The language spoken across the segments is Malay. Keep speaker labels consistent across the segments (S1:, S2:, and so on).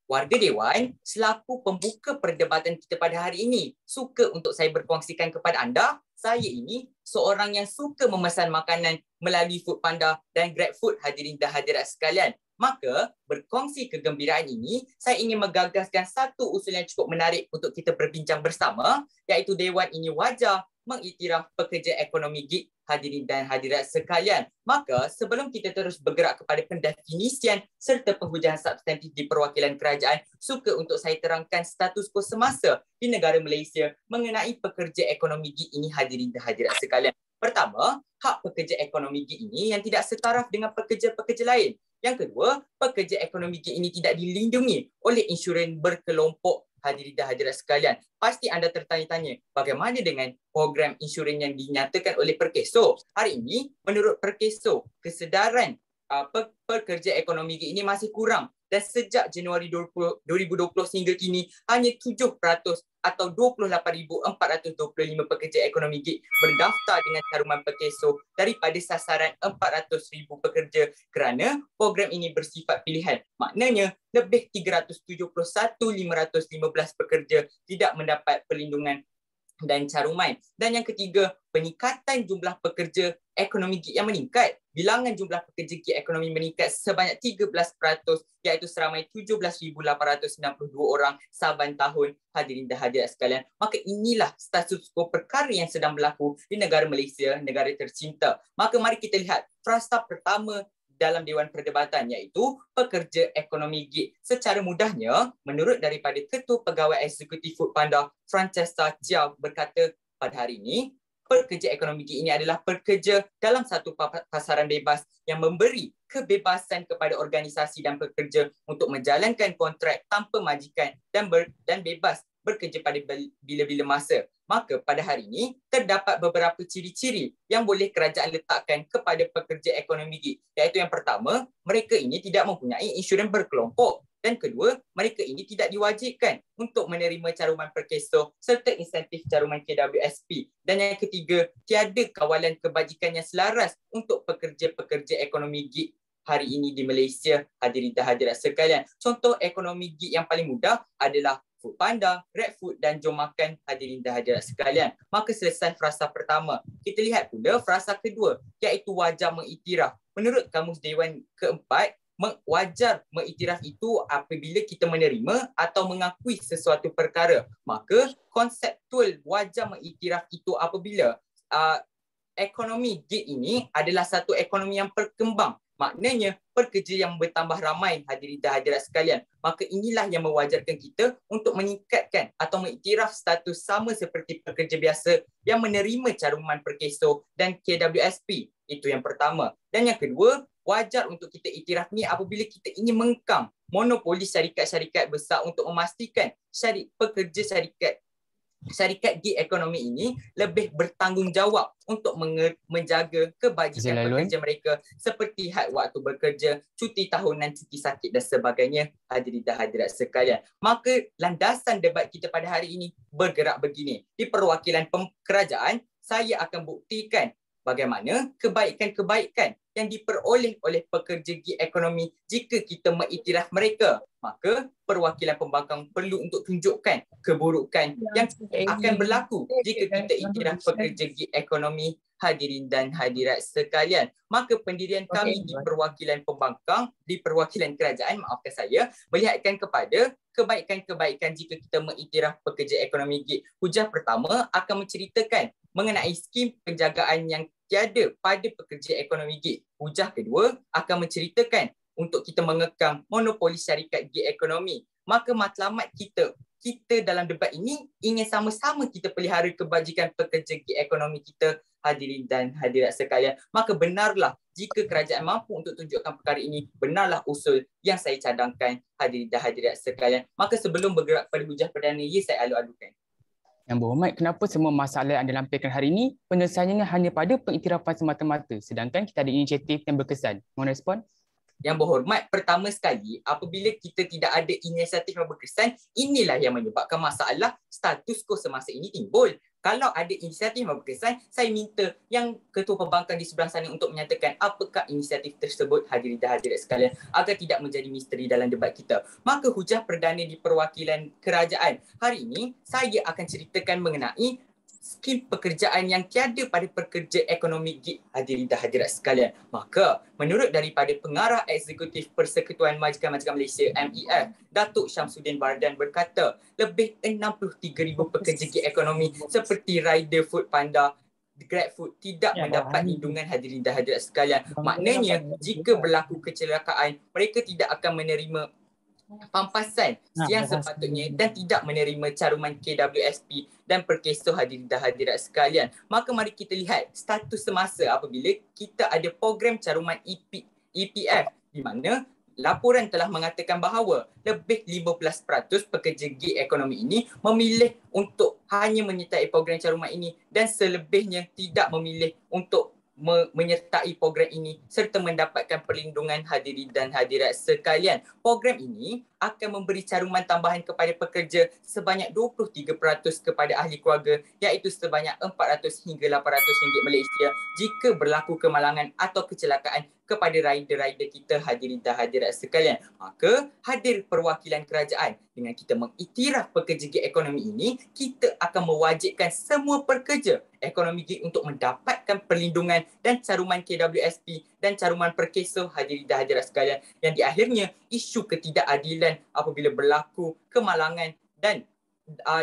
S1: Warga Dewan, selaku pembuka perdebatan kita pada hari ini, suka untuk saya berkongsikan kepada anda, saya ini seorang yang suka memesan makanan melalui Foodpanda dan GrabFood, hadirin dan hadirat sekalian. Maka, berkongsi kegembiraan ini, saya ingin menggagaskan satu usul yang cukup menarik untuk kita berbincang bersama, iaitu Dewan ini wajar mengiktiraf pekerja ekonomi gig, hadirin dan hadirat sekalian. Maka sebelum kita terus bergerak kepada pendefinisian serta penghujaan substantif di perwakilan kerajaan, suka untuk saya terangkan status quo semasa di negara Malaysia mengenai pekerja ekonomi gig ini, hadirin dan hadirat sekalian. Pertama, hak pekerja ekonomi gig ini yang tidak setaraf dengan pekerja-pekerja lain. Yang kedua, pekerja ekonomi gig ini tidak dilindungi oleh insurans berkelompok, hadirin dan hadirat sekalian. Pasti anda tertanya-tanya, bagaimana dengan program insurans yang dinyatakan oleh Perkeso? Hari ini, menurut Perkeso, kesedaran pekerja ekonomi ini masih kurang, dan sejak Januari 2020 hingga kini hanya 7% atau 28,425 pekerja ekonomi gig berdaftar dengan caruman Perkeso daripada sasaran 400,000 pekerja, kerana program ini bersifat pilihan. Maknanya lebih 371,515 pekerja tidak mendapat perlindungan dan caruman. Dan yang ketiga, peningkatan jumlah pekerja ekonomi gig yang meningkat. Bilangan jumlah pekerja gig ekonomi meningkat sebanyak 13%, iaitu seramai 17,892 orang saban tahun, hadirin dan hadirat sekalian. Maka inilah status quo perkara yang sedang berlaku di negara Malaysia, negara tercinta. Maka mari kita lihat frasa pertama dalam Dewan Perdebatan, iaitu pekerja ekonomi gig. Secara mudahnya, menurut daripada Ketua Pegawai Eksekutif Foodpanda, Francesca Chia, berkata pada hari ini, pekerja ekonomi gig ini adalah pekerja dalam satu pasaran bebas yang memberi kebebasan kepada organisasi dan pekerja untuk menjalankan kontrak tanpa majikan dan bebas bekerja pada bila-bila masa. Maka pada hari ini, terdapat beberapa ciri-ciri yang boleh kerajaan letakkan kepada pekerja ekonomi gig. Iaitu yang pertama, mereka ini tidak mempunyai insurans berkelompok. Dan kedua, mereka ini tidak diwajibkan untuk menerima caruman Perkeso serta insentif caruman KWSP. Dan yang ketiga, tiada kawalan kebajikan yang selaras untuk pekerja-pekerja ekonomi gig hari ini di Malaysia, hadirin dan hadirat sekalian. Contoh ekonomi gig yang paling mudah adalah Foodpanda, GrabFood dan Jom Makan, hadirin dan hadirat sekalian. Maka selesai frasa pertama. Kita lihat pula frasa kedua, iaitu wajar mengiktiraf. Menurut Kamus Dewan keempat, wajar mengiktiraf itu apabila kita menerima atau mengakui sesuatu perkara. Maka konseptual wajar mengiktiraf itu apabila ekonomi gig ini adalah satu ekonomi yang berkembang. Maknanya pekerja yang bertambah ramai, hadirin dan hadirat sekalian. Maka inilah yang mewajarkan kita untuk meningkatkan atau mengiktiraf status sama seperti pekerja biasa yang menerima caruman Perkeso dan KWSP. Itu yang pertama. Dan yang kedua, wajar untuk kita iktiraf ni apabila kita ingin mengekang monopoli syarikat-syarikat besar untuk memastikan pekerja syarikat gig ekonomi ini lebih bertanggungjawab untuk menjaga kebajikan pekerja mereka seperti had waktu bekerja, cuti tahunan, cuti sakit dan sebagainya, hadirin dan hadirat sekalian. Maka landasan debat kita pada hari ini bergerak begini. Di perwakilan kerajaan, saya akan buktikan bagaimana kebaikan-kebaikan yang diperoleh oleh pekerja gig ekonomi jika kita mengiktiraf mereka. Maka perwakilan pembangkang perlu untuk tunjukkan keburukan yang akan berlaku jika kita iktiraf pekerja gig ekonomi, hadirin dan hadirat sekalian. Maka pendirian kami di perwakilan pembangkang, di perwakilan kerajaan, maafkan saya, melihatkan kepada kebaikan-kebaikan jika kita mengiktiraf pekerja ekonomi gig. Hujah pertama akan menceritakan mengenai skim penjagaan yang tiada pada pekerja ekonomi gig. Hujah kedua akan menceritakan untuk kita mengekang monopoli syarikat gig ekonomi. Maka matlamat kita dalam debat ini ingin sama-sama kita pelihara kebajikan pekerja gig ekonomi kita, hadirin dan hadirat sekalian. Maka benarlah jika kerajaan mampu untuk tunjukkan perkara ini, benarlah usul yang saya cadangkan, hadirin dan hadirat sekalian. Maka sebelum bergerak pada hujah perdana, saya alu-alukan.
S2: Yang berhormat, kenapa semua masalah yang anda lampirkan hari ini penyelesaiannya hanya pada pengiktirafan semata-mata, sedangkan kita ada inisiatif yang berkesan? Mohon respon.
S1: Yang berhormat, pertama sekali, apabila kita tidak ada inisiatif yang berkesan, inilah yang menyebabkan masalah status quo semasa ini timbul. Kalau ada inisiatif yang berkesan, saya minta yang ketua perbankan di sebelah sana untuk menyatakan apakah inisiatif tersebut, hadirin dan hadirat sekalian, agar tidak menjadi misteri dalam debat kita. Maka hujah perdana di perwakilan kerajaan. Hari ini, saya akan ceritakan mengenai skim pekerjaan yang tiada pada pekerja ekonomi gig, hadirin dan hadirat sekalian. Maka, menurut daripada pengarah eksekutif Persekutuan Majikan-Majikan Malaysia MEF, Datuk Syamsuddin Bardan berkata, lebih 63,000 pekerja gig ekonomi seperti rider Food Panda, GrabFood tidak mendapat lindungan, hadirin dan hadirat sekalian. Maknanya, jika berlaku kecelakaan, mereka tidak akan menerima pampasan yang sepatutnya dan tidak menerima caruman KWSP dan perkeso, hadirin dan hadirat sekalian. Maka mari kita lihat status semasa apabila kita ada program caruman EPF di mana laporan telah mengatakan bahawa lebih 15% pekerja gig ekonomi ini memilih untuk hanya menyertai program caruman ini dan selebihnya tidak memilih untuk menyertai program ini serta mendapatkan perlindungan, hadirin dan hadirat sekalian. Program ini akan memberi caruman tambahan kepada pekerja sebanyak 23% kepada ahli keluarga, iaitu sebanyak 400 hingga 800 ringgit Malaysia jika berlaku kemalangan atau kecelakaan kepada rider-rider kita, hadirin dan hadirat sekalian. Maka hadir perwakilan kerajaan dengan kita mengiktiraf pekerja gig ekonomi ini, kita akan mewajibkan semua pekerja ekonomi gig untuk mendapatkan perlindungan dan caruman KWSP dan caruman perkeso, hadirin dan hadirat sekalian, yang di akhirnya isu ketidakadilan apabila berlaku kemalangan dan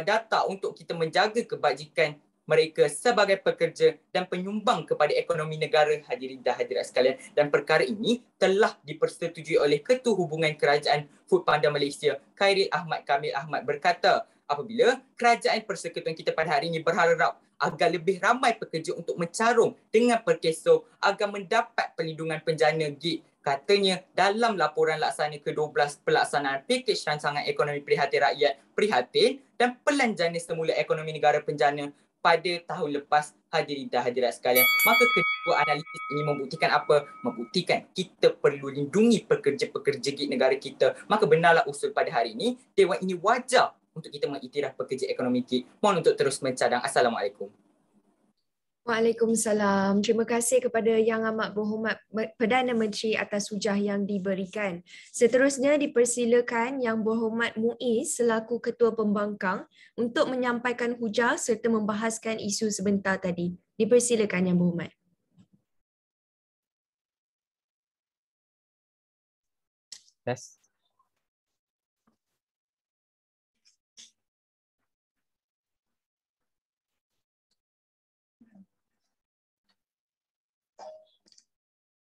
S1: data untuk kita menjaga kebajikan mereka sebagai pekerja dan penyumbang kepada ekonomi negara, hadirin dan hadirat sekalian. Dan perkara ini telah dipersetujui oleh Ketua Hubungan Kerajaan Food Panda Malaysia, Khairil Ahmad Kamil Ahmad berkata, apabila kerajaan persekutuan kita pada hari ini berharap agar lebih ramai pekerja untuk mencarung dengan perkeso agar mendapat perlindungan penjana gig. Katanya dalam laporan laksana ke-12 pelaksanaan pakej rancangan ekonomi prihatin rakyat, prihatin dan pelan jana semula ekonomi negara penjana pada tahun lepas, hadirin dan hadirat sekalian. Maka kedua analisis ini membuktikan apa? Membuktikan kita perlu lindungi pekerja-pekerja gig negara kita. Maka benarlah usul pada hari ini, dewan ini wajar untuk kita mengiktiraf pekerja ekonomi gig. Mohon untuk terus mencadang. Assalamualaikum.
S3: Waalaikumsalam. Terima kasih kepada Yang Amat Berhormat Perdana Menteri atas hujah yang diberikan. Seterusnya dipersilakan Yang Berhormat Muiz selaku Ketua Pembangkang untuk menyampaikan hujah serta membahaskan isu sebentar tadi. Dipersilakan Yang Berhormat.
S2: Yes.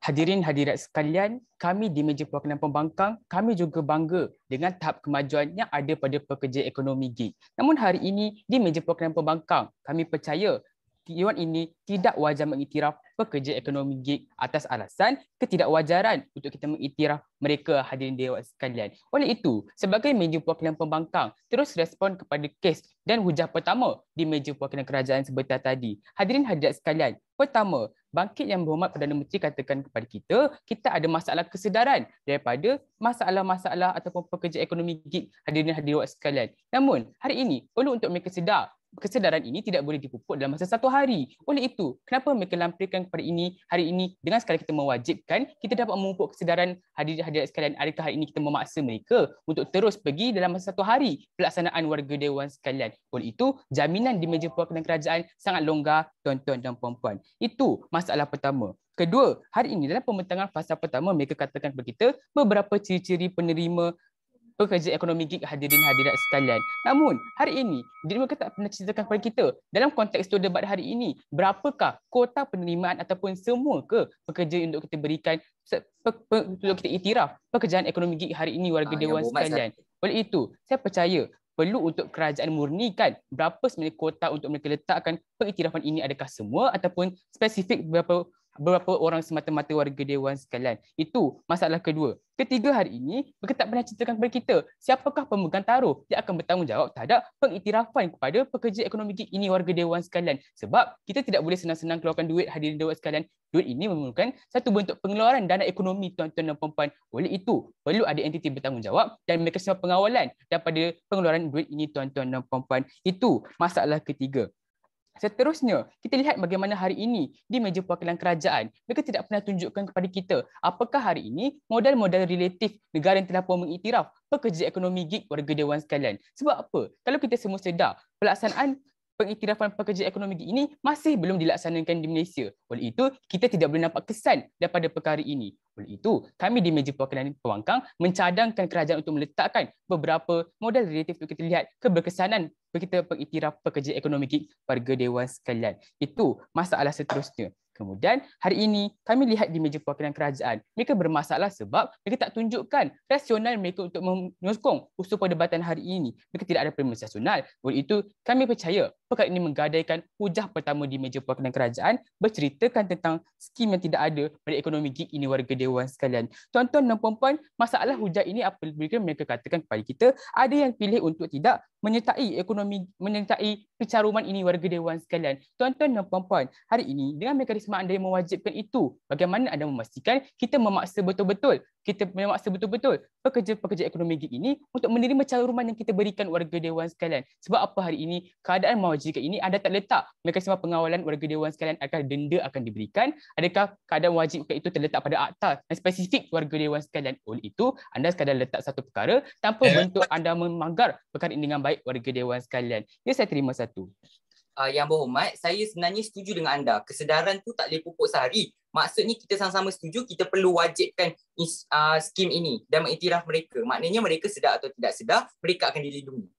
S2: Hadirin hadirat sekalian, kami di Meja Perwakilan Pembangkang, kami juga bangga dengan tahap kemajuan yang ada pada pekerja ekonomi gig. Namun hari ini di Meja Perwakilan Pembangkang, kami percaya dewan ini tidak wajar mengiktiraf pekerja ekonomi gig atas alasan ketidakwajaran untuk kita mengiktiraf mereka, hadirin dewan sekalian. Oleh itu, sebagai Meja Perwakilan Pembangkang, terus respon kepada kes dan hujah pertama di Meja Perwakilan Kerajaan sebentar tadi. Hadirin hadirat sekalian, pertama, bangkit Yang Berhormat Perdana Menteri katakan kepada kita ada masalah kesedaran daripada masalah-masalah ataupun pekerja ekonomi gig, hadirin hadirat sekalian. Namun, hari ini perlu untuk mereka sedar kesedaran ini tidak boleh dipupuk dalam masa satu hari. Oleh itu, kenapa mereka lampirkan kepada hari ini dengan sekali kita mewajibkan, kita dapat memupuk kesedaran hadirin-hadirat sekalian. Adakah hari ini kita memaksa mereka untuk terus pergi dalam masa satu hari pelaksanaan warga dewan sekalian? Oleh itu, jaminan di Meja Perwakilan Kerajaan sangat longgar, tuan-tuan dan puan-puan. Itu masalah pertama. Kedua, hari ini dalam pembentangan fasa pertama, mereka katakan kepada kita beberapa ciri-ciri penerima pekerja ekonomi gig, hadirin hadirat sekalian. Namun, hari ini, mereka tak pernah ceritakan kepada kita, dalam konteks debat hari ini, berapakah kota penerimaan ataupun semua ke pekerja yang untuk kita berikan, untuk kita iktiraf pekerjaan ekonomi gig hari ini warga dewan sekalian. Oleh itu, saya percaya perlu untuk kerajaan murnikan berapa sebenarnya kota untuk mereka letakkan pengiktirafan ini, adakah semua ataupun spesifik beberapa orang semata-mata warga dewan sekalian. Itu masalah kedua. Ketiga, hari ini mereka tak pernah ceritakan kepada kita siapakah pemegang taruh yang akan bertanggungjawab terhadap pengiktirafan kepada pekerja ekonomi gig ini warga dewan sekalian. Sebab kita tidak boleh senang-senang keluarkan duit, hadirin dewan sekalian. Duit ini memerlukan satu bentuk pengeluaran dana ekonomi, tuan-tuan dan puan-puan. Oleh itu, perlu ada entiti bertanggungjawab dan mekanisme pengawalan daripada pengeluaran duit ini, tuan-tuan dan puan-puan. Itu masalah ketiga. Seterusnya, kita lihat bagaimana hari ini di meja perwakilan kerajaan, mereka tidak pernah tunjukkan kepada kita apakah hari ini modal-modal relatif negara yang telah pun mengiktiraf pekerja ekonomi gig warga dewan sekalian. Sebab apa? Kalau kita semua sedar, pelaksanaan pengiktirafan pekerja ekonomi gig ini masih belum dilaksanakan di Malaysia. Oleh itu, kita tidak boleh nampak kesan daripada perkara ini. Oleh itu, kami di meja perwakilan pembangkang mencadangkan kerajaan untuk meletakkan beberapa modal relatif untuk kita lihat keberkesanan kita pengiktiraf pekerja ekonomi gig warga dewan sekalian. Itu masalah seterusnya. Kemudian hari ini kami lihat di meja perwakilan kerajaan, mereka bermasalah sebab mereka tak tunjukkan rasional mereka untuk menyokong usul perdebatan hari ini. Mereka tidak ada premis rasional. Oleh itu kami percaya perkara ini menggadaikan hujah pertama di meja perwakilan kerajaan berceritakan tentang skim yang tidak ada pada ekonomi gig ini warga dewan sekalian. Tuan-tuan dan puan-puan, masalah hujah ini apabila mereka katakan kepada kita ada yang pilih untuk tidak menyertai pencaruman ini warga dewan sekalian. Tuan-tuan dan puan-puan, hari ini dengan mekanisme anda yang mewajibkan itu, bagaimana anda memastikan kita memaksa betul-betul pekerja-pekerja ekonomi gig ini untuk menerima caruman yang kita berikan warga dewan sekalian. Sebab apa hari ini keadaan mewajibkan ini anda tak letak mekanisme pengawalan warga dewan sekalian, adakah denda akan diberikan, adakah keadaan mewajibkan itu terletak pada akta yang spesifik warga dewan sekalian. Oleh itu anda sekadar letak satu perkara tanpa bentuk anda memanggar perkara ini dengan baik warga dewan sekalian. Ya, saya terima satu.
S1: Yang berhormat, saya sebenarnya setuju dengan anda. Kesedaran tu tak boleh pupuk sehari. Maksudnya kita sama-sama setuju kita perlu wajibkan skim ini dan mengiktiraf mereka. Maknanya mereka sedar atau tidak sedar, mereka akan dilindungi.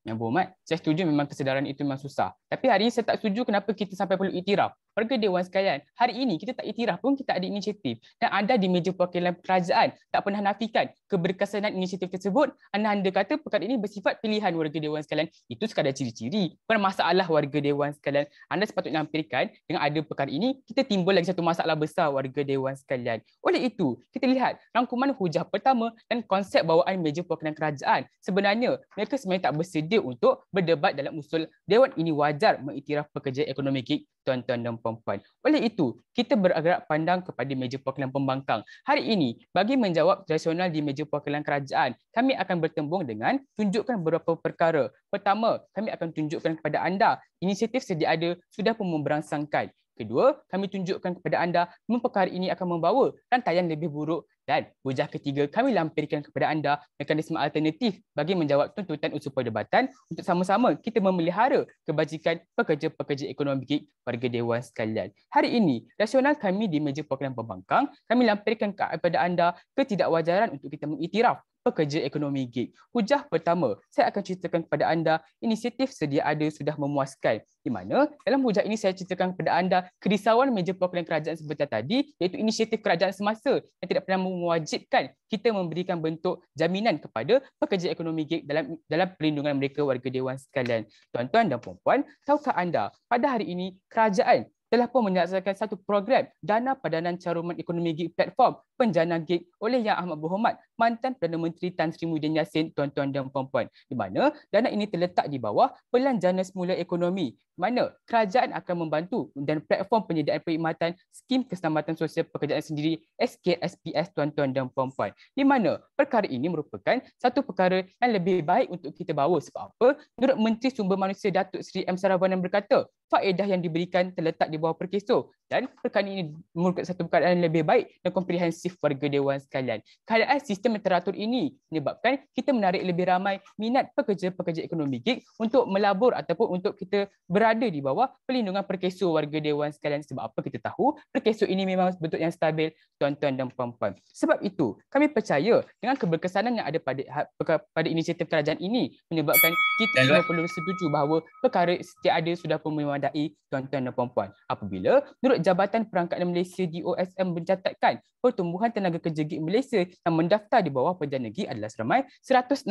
S2: Yang berhormat, saya setuju memang kesedaran itu memang susah. Tapi hari ini saya tak setuju kenapa kita sampai perlu iktiraf. Warga dewan sekalian, hari ini kita tak iktiraf pun kita ada inisiatif. Dan anda di meja perwakilan kerajaan tak pernah nafikan keberkesanan inisiatif tersebut. Anda kata perkara ini bersifat pilihan warga dewan sekalian. Itu sekadar ciri-ciri. Bukan masalah warga dewan sekalian. Anda sepatutnya nampilkan dengan ada perkara ini, kita timbul lagi satu masalah besar warga dewan sekalian. Oleh itu, kita lihat rangkuman hujah pertama dan konsep bawaan meja perwakilan kerajaan. Sebenarnya, mereka sebenarnya tak bersedia untuk berdebat dalam usul dewan ini wajar mengiktiraf pekerja ekonomi gig, tuan-tuan dan puan-puan. Oleh itu, kita bergerak pandang kepada meja perwakilan pembangkang. Hari ini, bagi menjawab rasional di meja perwakilan kerajaan, kami akan bertembung dengan tunjukkan beberapa perkara. Pertama, kami akan tunjukkan kepada anda inisiatif sedia ada sudah pun memberangsangkan. Kedua, kami tunjukkan kepada anda perkara ini akan membawa rantaian lebih buruk. Dan hujah ketiga, kami lampirkan kepada anda mekanisme alternatif bagi menjawab tuntutan usul perdebatan untuk sama-sama kita memelihara kebajikan pekerja-pekerja ekonomi gig warga dewan sekalian. Hari ini, rasional kami di meja perwakilan pembangkang, kami lampirkan kepada anda ketidakwajaran untuk kita mengiktiraf pekerja ekonomi gig. Hujah pertama, saya akan ceritakan kepada anda inisiatif sedia ada sudah memuaskan. Di mana dalam hujah ini saya ceritakan kepada anda kerisauan meja perwakilan kerajaan sebentar tadi, iaitu inisiatif kerajaan semasa yang tidak pernah mewajibkan kita memberikan bentuk jaminan kepada pekerja ekonomi gig dalam perlindungan mereka warga dewan sekalian. Tuan-tuan dan puan-puan, tahukah anda pada hari ini kerajaan telah pun menyelesaikan satu program dana padanan caruman ekonomi gig platform penjana gig oleh Yang Amat Berhormat mantan Perdana Menteri Tan Sri Muhyiddin Yassin, tuan-tuan dan puan-puan. Di mana dana ini terletak di bawah Pelanjana Semula Ekonomi, di mana kerajaan akan membantu dan platform penyediaan perkhidmatan skim keselamatan sosial pekerjaan sendiri SKSPS, tuan-tuan dan puan-puan. Di mana perkara ini merupakan satu perkara yang lebih baik untuk kita bawa. Sebab apa? Menurut Menteri Sumber Manusia Datuk Seri M. Saravanan berkata, faedah yang diberikan terletak di bawah perkeso dan perkara ini merupakan satu perkara yang lebih baik dan komprehensif warga dewan sekalian. Keadaan sistem yang teratur ini menyebabkan kita menarik lebih ramai minat pekerja-pekerja ekonomi gig untuk melabur ataupun untuk kita berada di bawah perlindungan perkeso warga dewan sekalian. Sebab apa? Kita tahu perkeso ini memang bentuk yang stabil, tuan-tuan dan puan-puan. Sebab itu, kami percaya dengan keberkesanan yang ada pada inisiatif kerajaan ini menyebabkan kita semua perlu setuju bahawa perkara sedia ada sudah pun memadai, tuan-tuan dan puan-puan. Apabila menurut Jabatan Perangkat Malaysia DOSM mencatatkan pertumbuhan tenaga kerja gig Malaysia yang mendaftar di bawah penjana gig adalah seramai 160,000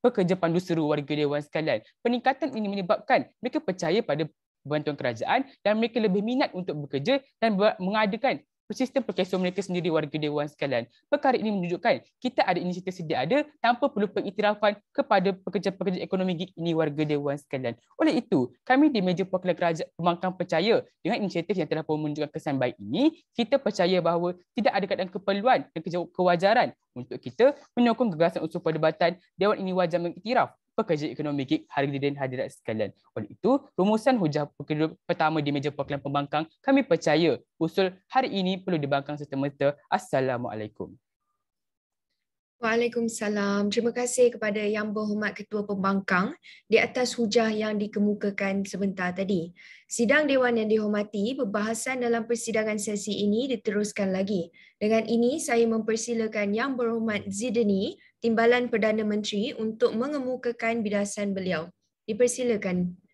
S2: pekerja pandu seru warga dewan sekalian. Peningkatan ini menyebabkan mereka percaya pada bantuan kerajaan dan mereka lebih minat untuk bekerja dan mengadakan sistem perkeso mereka sendiri warga dewan sekalian. Perkara ini menunjukkan kita ada inisiatif sedia ada tanpa perlu pengiktirafan kepada pekerja-pekerja ekonomi gig ini warga dewan sekalian. Oleh itu, kami di meja perwakilan kerajaan pembangkang percaya dengan inisiatif yang telah pun menunjukkan kesan baik ini, kita percaya bahawa tidak ada keadaan keperluan dan kewajaran untuk kita menyokong gagasan usul perdebatan Dewan ini wajar mengiktiraf pekerja ekonomi gig hadirin hadirat sekalian. Oleh itu, rumusan hujah pertama di meja perwakilan pembangkang kami percaya usul hari ini perlu dibangkang serta-merta. Assalamualaikum.
S3: Waalaikumsalam. Terima kasih kepada Yang Berhormat Ketua Pembangkang di atas hujah yang dikemukakan sebentar tadi. Sidang Dewan yang dihormati, perbahasan dalam persidangan sesi ini diteruskan lagi. Dengan ini, saya mempersilakan Yang Berhormat Zidani, Timbalan Perdana Menteri untuk mengemukakan bidasan beliau. Dipersilakan.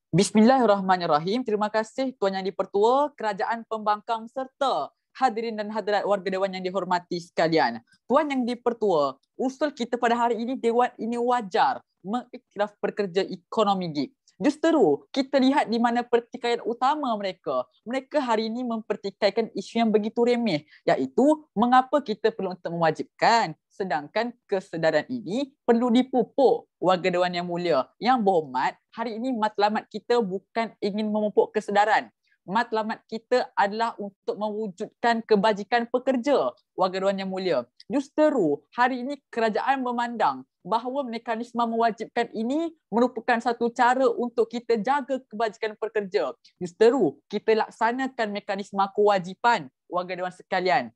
S4: Bismillahirrahmanirrahim. Terima kasih Tuan Yang di-Pertua, Kerajaan Pembangkang serta hadirin dan hadirat warga Dewan yang dihormati sekalian. Tuan Yang di-Pertua, usul kita pada hari ini Dewan ini wajar mengiktiraf pekerja ekonomi gig. Justeru, kita lihat di mana pertikaian utama mereka. Mereka hari ini mempertikaikan isu yang begitu remeh, iaitu mengapa kita perlu untuk mewajibkan, sedangkan kesedaran ini perlu dipupuk. Warga Dewan yang mulia, yang berhormat, hari ini matlamat kita bukan ingin memupuk kesedaran. Matlamat kita adalah untuk mewujudkan kebajikan pekerja. Warga Dewan yang mulia, justeru hari ini kerajaan memandang bahawa mekanisme mewajibkan ini merupakan satu cara untuk kita jaga kebajikan pekerja. Justeru kita laksanakan mekanisme kewajipan, warga Dewan sekalian.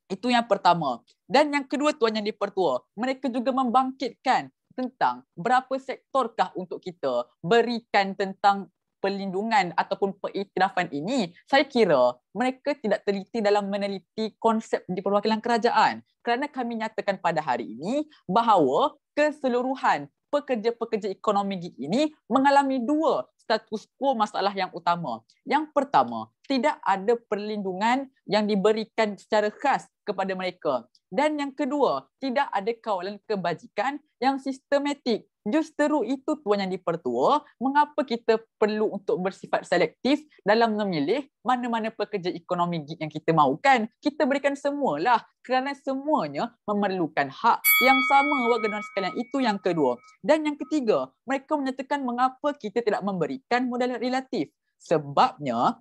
S4: Itu yang pertama. Dan yang kedua, Tuan Yang di-Pertua, mereka juga membangkitkan tentang berapa sektorkah untuk kita berikan tentang perlindungan ataupun pengiktirafan ini. Saya kira mereka tidak teliti dalam meneliti konsep di perwakilan kerajaan, kerana kami nyatakan pada hari ini bahawa keseluruhan pekerja-pekerja ekonomi gig ini mengalami dua status quo masalah yang utama. Yang pertama, tidak ada perlindungan yang diberikan secara khas kepada mereka. Dan yang kedua, tidak ada kawalan kebajikan yang sistematik. Justeru itu, Tuan Yang di-Pertua, mengapa kita perlu untuk bersifat selektif dalam memilih mana-mana pekerja ekonomi gig yang kita mahukan. Kita berikan semualah, kerana semuanya memerlukan hak yang sama, warga Dewan sekalian. Itu yang kedua. Dan yang ketiga, mereka menyatakan mengapa kita tidak memberikan modal relatif. Sebabnya,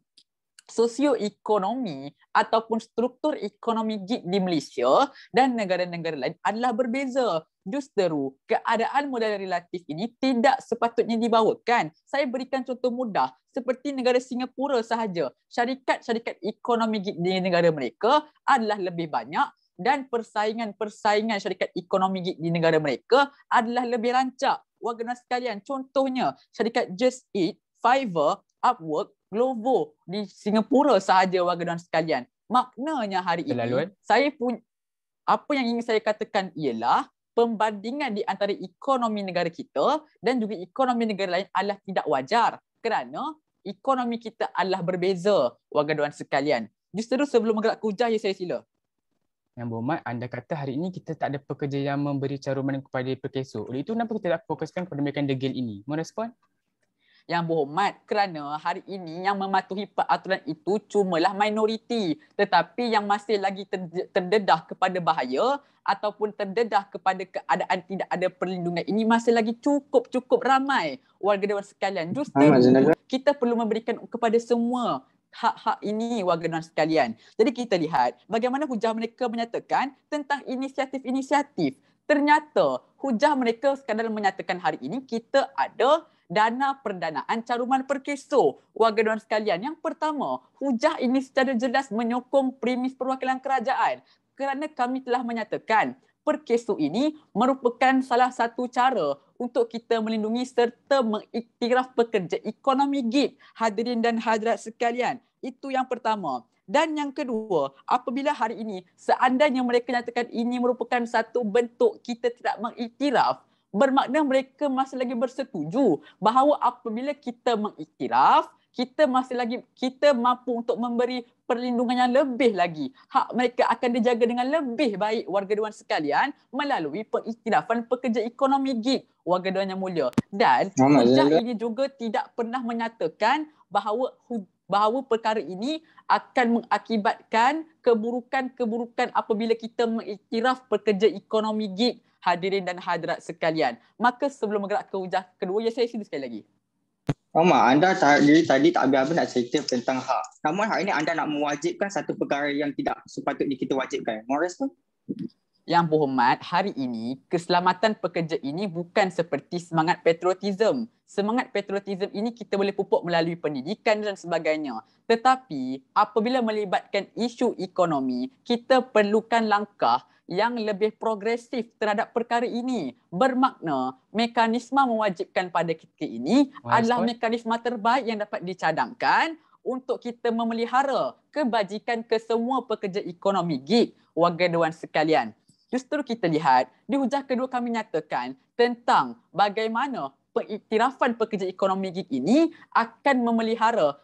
S4: sosioekonomi ataupun struktur ekonomi gig di Malaysia dan negara-negara lain adalah berbeza. Justeru, keadaan modal relatif ini tidak sepatutnya dibawakan. Saya berikan contoh mudah, seperti negara Singapura sahaja. Syarikat-syarikat ekonomi gig di negara mereka adalah lebih banyak dan persaingan syarikat ekonomi gig di negara mereka adalah lebih rancak. Warga sekalian, contohnya syarikat Just Eat, Fiverr, Upwork, Glovo di Singapura sahaja, warga Dewan sekalian. Maknanya hari ini apa yang ingin saya katakan ialah pembandingan di antara ekonomi negara kita dan juga ekonomi negara lain adalah tidak wajar, kerana ekonomi kita adalah berbeza, warga Dewan sekalian. Justeru sebelum bergerak ke hujah, saya sila.
S2: Yang berhormat, anda kata hari ini kita tak ada pekerja yang memberi caruman kepada perkeso. Oleh itu, kenapa kita tak fokuskan kepada mekan degil ini? Merespon?
S4: Yang berhormat, kerana hari ini yang mematuhi peraturan itu cumalah minoriti, tetapi yang masih lagi terdedah kepada bahaya ataupun terdedah kepada keadaan tidak ada perlindungan ini masih lagi cukup ramai, warga Dewan sekalian. Justeru kita perlu memberikan kepada semua hak-hak ini, warga Dewan sekalian. Jadi kita lihat bagaimana hujah mereka menyatakan tentang inisiatif-inisiatif. Ternyata hujah mereka sekadar menyatakan hari ini kita ada dana perdanaan caruman perkeso, warga Dewan sekalian. Yang pertama, hujah ini secara jelas menyokong premis perwakilan kerajaan, kerana kami telah menyatakan perkeso ini merupakan salah satu cara untuk kita melindungi serta mengiktiraf pekerja ekonomi gig, hadirin dan hadirat sekalian. Itu yang pertama. Dan yang kedua, apabila hari ini seandainya mereka nyatakan ini merupakan satu bentuk kita tidak mengiktiraf, bermakna mereka masih lagi bersetuju bahawa apabila kita mengiktiraf, kita mampu untuk memberi perlindungan yang lebih lagi. Hak mereka akan dijaga dengan lebih baik, warga Dewan sekalian, melalui pengiktirafan pekerja ekonomi gig, warga Dewan yang mulia. Dan hujah ini juga tidak pernah menyatakan bahawa perkara ini akan mengakibatkan keburukan-keburukan apabila kita mengiktiraf pekerja ekonomi gig, hadirin dan hadirat sekalian. Maka sebelum bergerak ke hujah kedua, saya sila sekali lagi.
S5: Mama, anda tadi tak habis-habis nak cerita tentang hak. Namun hak ini anda nak mewajibkan satu perkara yang tidak sepatutnya kita wajibkan. Mau respon?
S4: Yang berhormat, hari ini keselamatan pekerja ini bukan seperti semangat patriotism. Semangat patriotism ini kita boleh pupuk melalui pendidikan dan sebagainya. Tetapi apabila melibatkan isu ekonomi, kita perlukan langkah yang lebih progresif terhadap perkara ini. Bermakna mekanisme mewajibkan pada ketika ini adalah mekanisme terbaik yang dapat dicadangkan untuk kita memelihara kebajikan kesemua pekerja ekonomi gig, warga dewan sekalian. Justru kita lihat di hujah kedua kami nyatakan tentang bagaimana pengiktirafan pekerja ekonomi gig ini akan memelihara,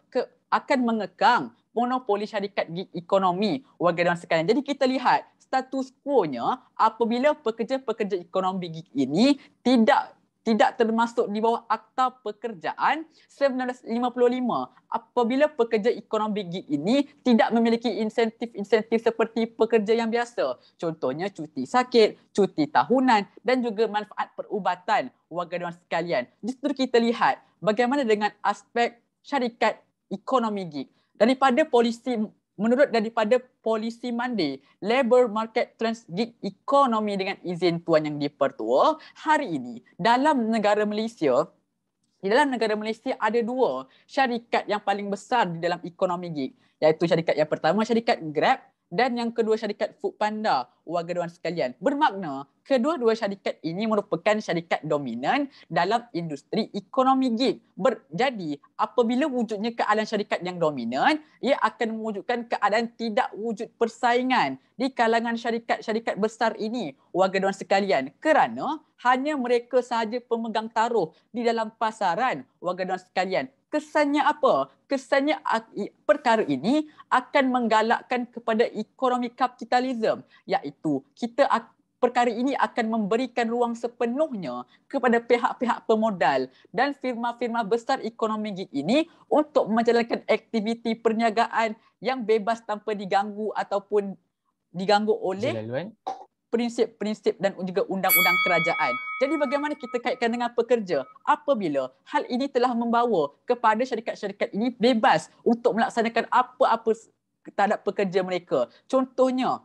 S4: akan mengekang monopoli syarikat gig ekonomi warga dewan sekalian. Jadi kita lihat status quo-nya apabila pekerja-pekerja ekonomi gig ini tidak termasuk di bawah Akta Pekerjaan 1955. Apabila pekerja ekonomi gig ini tidak memiliki insentif-insentif seperti pekerja yang biasa. Contohnya cuti sakit, cuti tahunan dan juga manfaat perubatan warga dewan sekalian. Justru kita lihat bagaimana dengan aspek syarikat ekonomi gig. Daripada polisi mandi labor market trans gig ekonomi dengan izin Tuan Yang di-Pertua, hari ini dalam negara Malaysia ada dua syarikat yang paling besar di dalam ekonomi gig, iaitu syarikat yang pertama syarikat Grab dan yang kedua syarikat Foodpanda warga dewan sekalian. Bermakna kedua-dua syarikat ini merupakan syarikat dominan dalam industri ekonomi gig. Jadi apabila wujudnya keadaan syarikat yang dominan, ia akan mewujudkan keadaan tidak wujud persaingan di kalangan syarikat-syarikat besar ini warga dewan sekalian, kerana hanya mereka sahaja pemegang taruh di dalam pasaran warga dewan sekalian. Kesannya apa? Kesannya perkara ini akan menggalakkan kepada ekonomi kapitalisme, iaitu perkara ini akan memberikan ruang sepenuhnya kepada pihak-pihak pemodal dan firma-firma besar ekonomi gig ini untuk menjalankan aktiviti perniagaan yang bebas tanpa diganggu ataupun diganggu oleh prinsip-prinsip dan juga undang-undang kerajaan. Jadi bagaimana kita kaitkan dengan pekerja apabila hal ini telah membawa kepada syarikat-syarikat ini bebas untuk melaksanakan apa-apa terhadap pekerja mereka. Contohnya,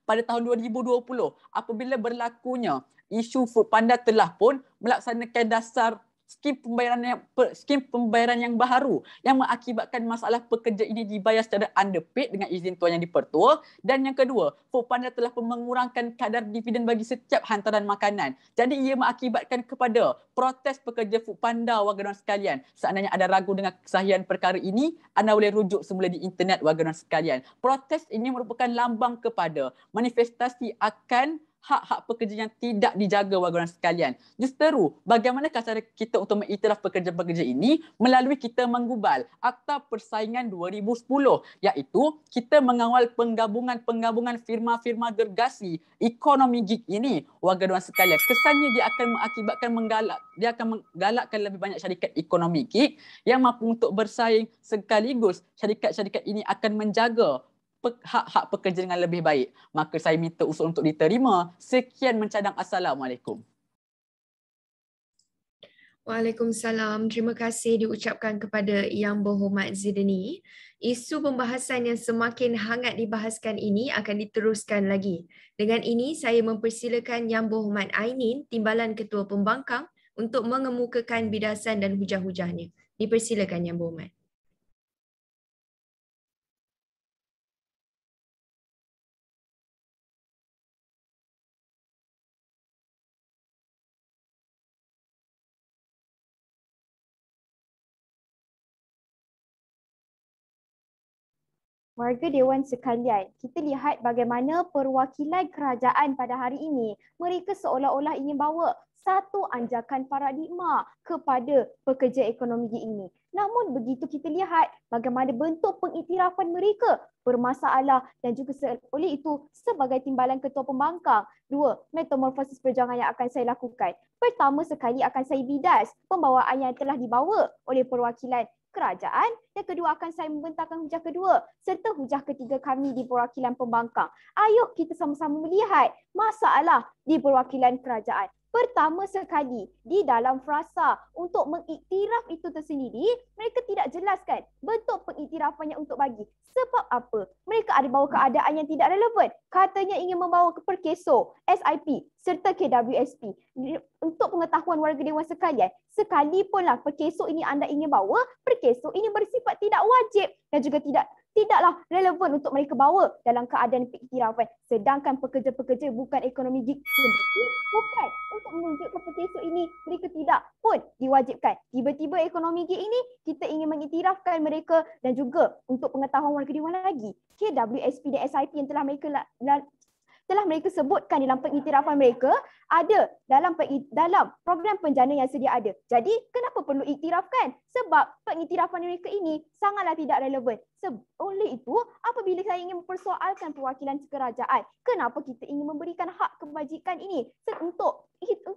S4: pada tahun 2020 apabila berlakunya isu Foodpanda telah pun melaksanakan dasar skim pembayaran yang baharu yang mengakibatkan masalah pekerja ini dibayar secara underpaid dengan izin Tuan Yang di-Pertua. Dan yang kedua, Foodpanda telah pun mengurangkan kadar dividen bagi setiap hantaran makanan. Jadi ia mengakibatkan kepada protes pekerja Foodpanda warga dewan sekalian. Seandainya ada ragu dengan kesahihan perkara ini, anda boleh rujuk semula di internet warga dewan sekalian. Protes ini merupakan lambang kepada manifestasi akan hak-hak pekerja yang tidak dijaga warga dewan sekalian. Justru bagaimanakah cara kita untuk mengiktiraf pekerja-pekerja ini? Melalui kita menggubal Akta Persaingan 2010, iaitu kita mengawal penggabungan firma-firma gergasi ekonomi gig ini warga dewan sekalian. Kesannya dia akan mengakibatkan menggalakkan lebih banyak syarikat ekonomi gig yang mampu untuk bersaing, sekaligus syarikat-syarikat ini akan menjaga hak-hak pekerja dengan lebih baik. Maka saya minta usul untuk diterima. Sekian mencadang. Assalamualaikum.
S3: Waalaikumsalam. Terima kasih diucapkan kepada Yang Berhormat Zidni. Isu pembahasan yang semakin hangat dibahaskan ini akan diteruskan lagi. Dengan ini, saya mempersilakan Yang Berhormat Ainin, Timbalan Ketua Pembangkang, untuk mengemukakan bidasan dan hujah-hujahnya. Dipersilakan Yang Berhormat.
S6: Warga Dewan sekalian, kita lihat bagaimana perwakilan kerajaan pada hari ini, mereka seolah-olah ingin bawa satu anjakan paradigma kepada pekerja ekonomi ini. Namun begitu kita lihat bagaimana bentuk pengiktirafan mereka bermasalah dan juga oleh itu sebagai timbalan ketua pembangkang, dua metamorfosis perjuangan yang akan saya lakukan. Pertama sekali akan saya bidas pembawaan yang telah dibawa oleh perwakilan kerajaan. Yang kedua akan saya membentangkan hujah kedua serta hujah ketiga kami di perwakilan pembangkang. Ayuh kita sama-sama melihat masalah di perwakilan kerajaan. Pertama sekali, di dalam frasa untuk mengiktiraf itu tersendiri, mereka tidak jelaskan bentuk pengiktirafannya untuk bagi. Sebab apa? Mereka ada bawa keadaan yang tidak relevan. Katanya ingin membawa ke perkeso, SIP serta KWSP. Untuk pengetahuan warga dewan sekalian, sekalipunlah perkeso ini anda ingin bawa, perkeso ini bersifat tidak wajib dan juga tidaklah relevan untuk mereka bawa dalam keadaan pengiktirafan. Sedangkan pekerja-pekerja bukan ekonomi gig sendiri, bukan untuk menunjukkan perkeso ini mereka tidak pun diwajibkan. Tiba-tiba ekonomi gig ini kita ingin mengiktirafkan mereka dan juga untuk pengetahuan warga dewan lagi, KWSP dan SIP yang telah mereka sebutkan dalam pengiktirafan mereka ada dalam program penjana yang sedia ada. Jadi kenapa perlu iktirafkan? Sebab pengiktirafan mereka ini sangatlah tidak relevan. Oleh itu, apabila saya ingin mempersoalkan perwakilan kerajaan, kenapa kita ingin memberikan hak kebajikan ini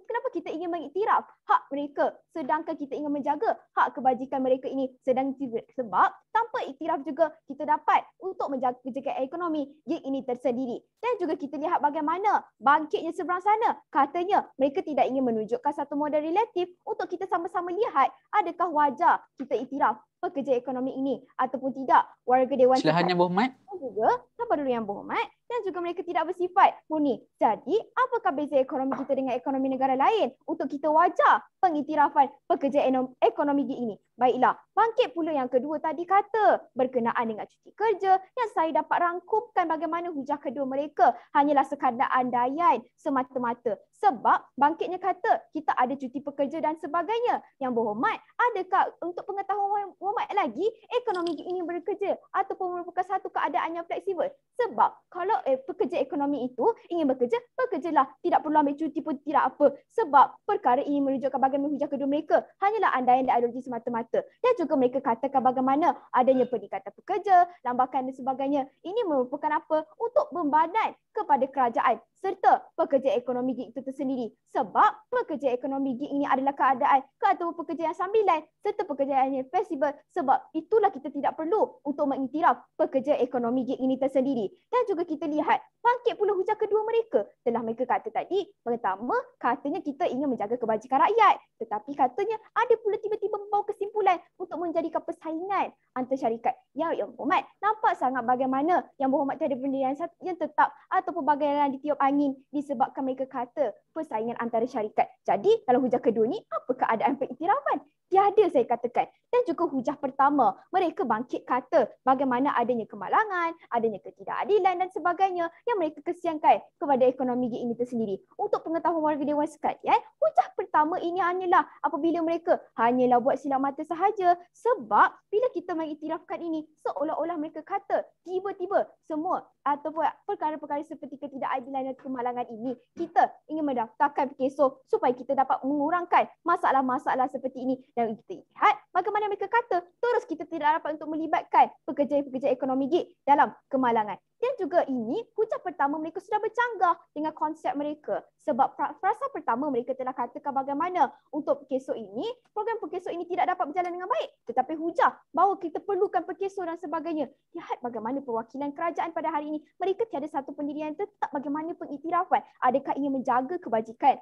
S6: kenapa kita ingin mengiktiraf hak mereka sedangkan kita ingin menjaga hak kebajikan mereka ini sebab tanpa iktiraf juga kita dapat untuk menjaga kejagaan ekonomi gig ini tersendiri. Dan juga kita lihat bagaimana bangkitnya seberang sana. Katanya mereka tidak ingin menunjukkan satu model relatif untuk kita sama-sama lihat adakah wajar kita iktiraf pekerja ekonomi ini ataupun tidak. Warga dewan
S4: Silahannya Berhormat.
S6: juga sabar dulu yang berhormat dan juga mereka tidak bersifat murni. Jadi, apakah beza ekonomi kita dengan ekonomi negara lain untuk kita wajar pengiktirafan pekerja ekonomi gig ini? Baiklah, bangkit pula yang kedua tadi kata berkenaan dengan cuti kerja yang saya dapat rangkumkan bagaimana hujah kedua mereka hanyalah sekadar andaian semata-mata. Sebab bangkitnya kata kita ada cuti pekerja dan sebagainya. Yang berhormat, adakah untuk pengetahuan berhormat lagi ekonomi gig ini bekerja ataupun merupakan satu keadaan yang fleksibel? Sebab kalau pekerja ekonomi itu ingin bekerja, bekerjalah. Tidak perlu ambil cuti pun tidak apa. Sebab perkara ini menunjukkan bagaimana hujah kedua mereka hanyalah andaian dan ideologi semata-mata. Dan juga mereka katakan bagaimana adanya peningkatan pekerja, lambakan dan sebagainya. Ini merupakan apa? Untuk membadan kepada kerajaan serta pekerja ekonomi gig itu tersendiri. Sebab pekerja ekonomi gig ini adalah keadaan atau pekerja yang sambilan serta pekerjaan yang fleksibel. Sebab itulah kita tidak perlu untuk mengiktiraf pekerja ekonomi gig ini tersendiri. Dan juga kita lihat bangkit pula hujah kedua mereka. Telah mereka kata tadi, pertama katanya kita ingin menjaga kebajikan rakyat. Tetapi katanya ada pula tiba-tiba membawa kesimpulan untuk menjadikan persaingan antar syarikat. Yang berhormat, nampak sangat bagaimana yang berhormat tiada benda yang tetap ataupun bagaimana ditiup angin disebabkan mereka kata persaingan antara syarikat. Jadi dalam hujah kedua ni apa keadaan pengiktirafan? Tiada saya katakan. Dan juga hujah pertama, mereka bangkit kata bagaimana adanya kemalangan, adanya ketidakadilan dan sebagainya yang mereka kesiankan kepada ekonomi gig ini tersendiri. Untuk pengetahuan warga dewan sekalian, hujah pertama ini hanyalah apabila mereka hanyalah buat silap mata sahaja. Sebab bila kita mengiktirafkan ini, seolah-olah mereka kata tiba-tiba semua ataupun perkara-perkara seperti ketidakadilan dan kemalangan ini kita ingin mendaftarkan keso supaya kita dapat mengurangkan masalah-masalah seperti ini. Dan kita lihat bagaimana mereka kata terus kita tidak dapat untuk melibatkan pekerja-pekerja ekonomi gig dalam kemalangan. Dan juga ini hujah pertama mereka sudah bercanggah dengan konsep mereka. Sebab frasa pertama mereka telah katakan bagaimana untuk perkeso ini, program perkeso ini tidak dapat berjalan dengan baik. Tetapi hujah bahawa kita perlukan perkeso dan sebagainya. Lihat bagaimana perwakilan kerajaan pada hari ini. Mereka tiada satu pendirian tetap bagaimana pengiktirafan. Adakah ingin menjaga kebajikan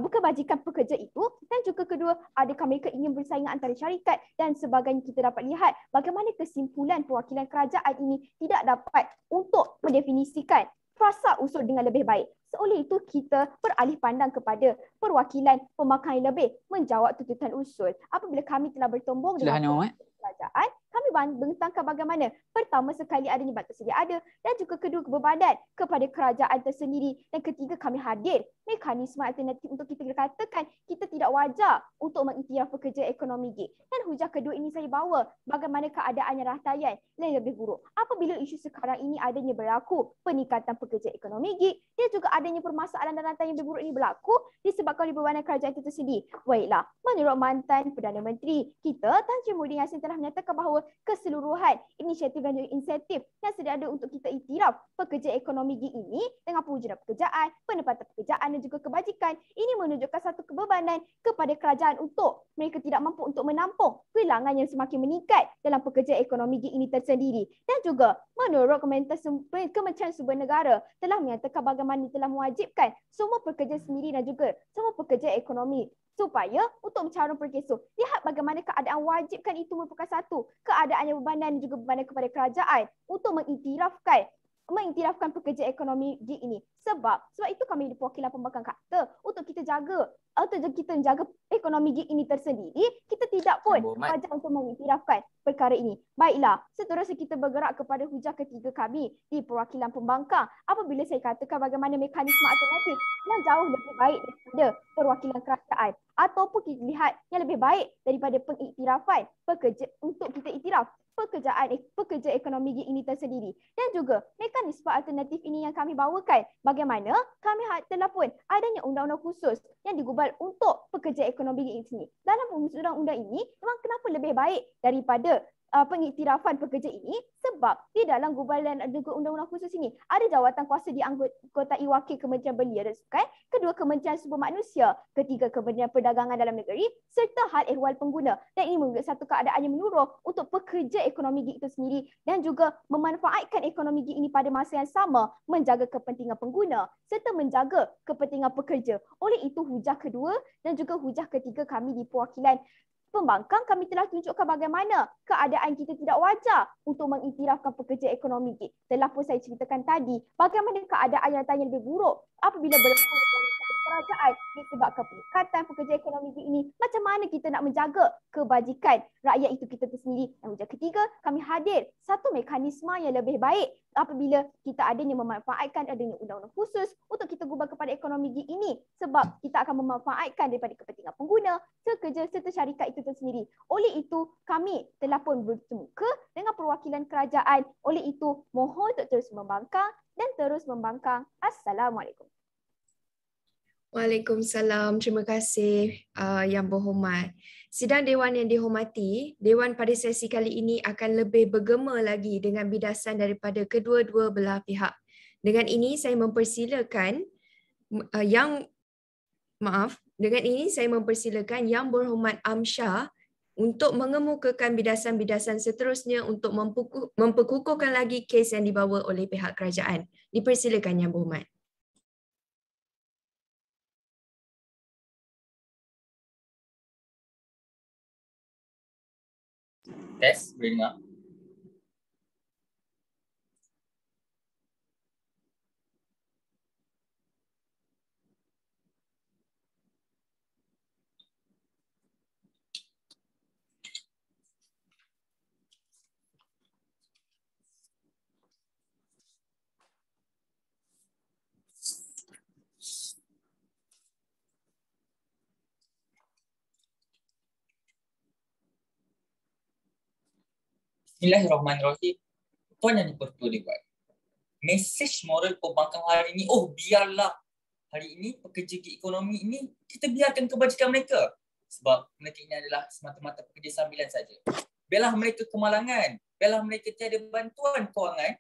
S6: kebajikan pekerja itu, dan juga kedua adakah mereka ingin bersaingan antara syarikat dan sebagainya. Kita dapat lihat bagaimana kesimpulan perwakilan kerajaan ini tidak dapat untuk mendefinisikan frasa usul dengan lebih baik. Oleh itu kita beralih pandang kepada perwakilan pembangkang yang lebih menjawab tuntutan usul. Apabila kami telah bertembung dengan kerajaan, kami bentangkan bagaimana pertama sekali adanya batas sedia ada dan juga kedua berbadan kepada kerajaan tersendiri, dan ketiga kami hadir mekanisme alternatif untuk kita katakan kita tidak wajar untuk mengiktiraf pekerja ekonomi gig. Dan hujah kedua ini saya bawa bagaimana keadaannya rantaian yang lebih buruk. Apabila isu sekarang ini adanya berlaku peningkatan pekerja ekonomi gig, dia juga adanya permasalahan dan rantaian yang lebih buruk ini berlaku disebabkan oleh berbadan kerajaan itu tersendiri. Baiklah, Menurut mantan Perdana Menteri kita, Tan Sri Muhyiddin Yassin telah menyatakan bahawa keseluruhan inisiatif dan juga insentif yang sedia ada untuk kita iktiraf pekerja ekonomi gig ini dengan pewujudan pekerjaan, penempatan pekerjaan dan juga kebajikan, ini menunjukkan satu kebebanan kepada kerajaan untuk mereka tidak mampu untuk menampung kehilangan yang semakin meningkat dalam pekerja ekonomi gig ini tersendiri. Dan juga menurut Kementerian Sumber Negara telah menyatakan bagaimana telah mewajibkan semua pekerja sendiri dan juga semua pekerja ekonomi supaya untuk mencalon perkeso. Lihat bagaimana keadaan wajibkan itu merupakan satu keadaan yang berbanan dan juga berbanan kepada kerajaan untuk mengiktirafkan pekerja ekonomi gig ini. Sebab itu kami di perwakilan pembangkang kata untuk kita jaga ekonomi gig ini tersendiri, kita tidak pun wajib untuk mengiktirafkan perkara ini. Baiklah, seterusnya kita bergerak kepada hujah ketiga kami di perwakilan pembangkang apabila saya katakan bagaimana mekanisme alternatif yang jauh lebih baik daripada perwakilan kerajaan ataupun kita lihat yang lebih baik daripada pengiktirafan pekerja untuk kita iktiraf pekerja ekonomi gig ini tersendiri. Dan juga mekanisme alternatif ini yang kami bawakan, bagaimana kami telah pun adanya undang-undang khusus yang digubal untuk pekerja ekonomi gig ini. Dalam undang-undang ini memang kenapa lebih baik daripada pengiktirafan pekerja ini, sebab di dalam gubalan undang-undang khusus ini ada jawatan kuasa dianggotai wakil Kementerian Belia dan Sukan, kedua Kementerian Sumber Manusia, ketiga Kementerian Perdagangan Dalam Negeri serta hal ehwal pengguna. Dan ini membuat satu keadaan yang menurut untuk pekerja ekonomi gig itu sendiri dan juga memanfaatkan ekonomi gig ini pada masa yang sama menjaga kepentingan pengguna serta menjaga kepentingan pekerja. Oleh itu hujah kedua dan juga hujah ketiga kami di perwakilan pembangkang, kami telah tunjukkan bagaimana keadaan kita tidak wajar untuk mengiktirafkan pekerja ekonomi gig. Telah pun saya ceritakan tadi bagaimana keadaan yang tanya lebih buruk apabila berlaku kerajaan disebabkan peningkatan pekerja ekonomi gig ini. Macam mana kita nak menjaga kebajikan rakyat itu kita tersendiri? Dan hujah ketiga, kami hadir satu mekanisme yang lebih baik apabila kita adanya memanfaatkan adanya undang-undang khusus untuk kita gubal kepada ekonomi gig ini, sebab kita akan memanfaatkan daripada kepentingan pengguna, pekerja serta syarikat itu tersendiri. Oleh itu kami telah pun bertemuka dengan perwakilan kerajaan. Oleh itu mohon untuk terus membangkang dan terus membangkang. Assalamualaikum.
S3: Waalaikumsalam. Terima kasih Yang Berhormat. Sidang Dewan yang dihormati, Dewan pada sesi kali ini akan lebih bergema lagi dengan bidasan daripada kedua-dua belah pihak. Dengan ini saya mempersilakan Yang Berhormat Amsyar untuk mengemukakan bidasan-bidasan seterusnya untuk memperkukuhkan lagi kes yang dibawa oleh pihak kerajaan. Dipersilakan Yang Berhormat.
S1: Test, boleh dengar? Bismillahirrahmanirrahim. Tuan Yang di-Pertua Dewan, mesej moral pembangkang hari ini, biarlah hari ini pekerja gig ekonomi ini kita biarkan kebajikan mereka, sebab mereka ini adalah semata-mata pekerja sambilan saja. Biarlah mereka kemalangan, biarlah mereka tiada bantuan kewangan,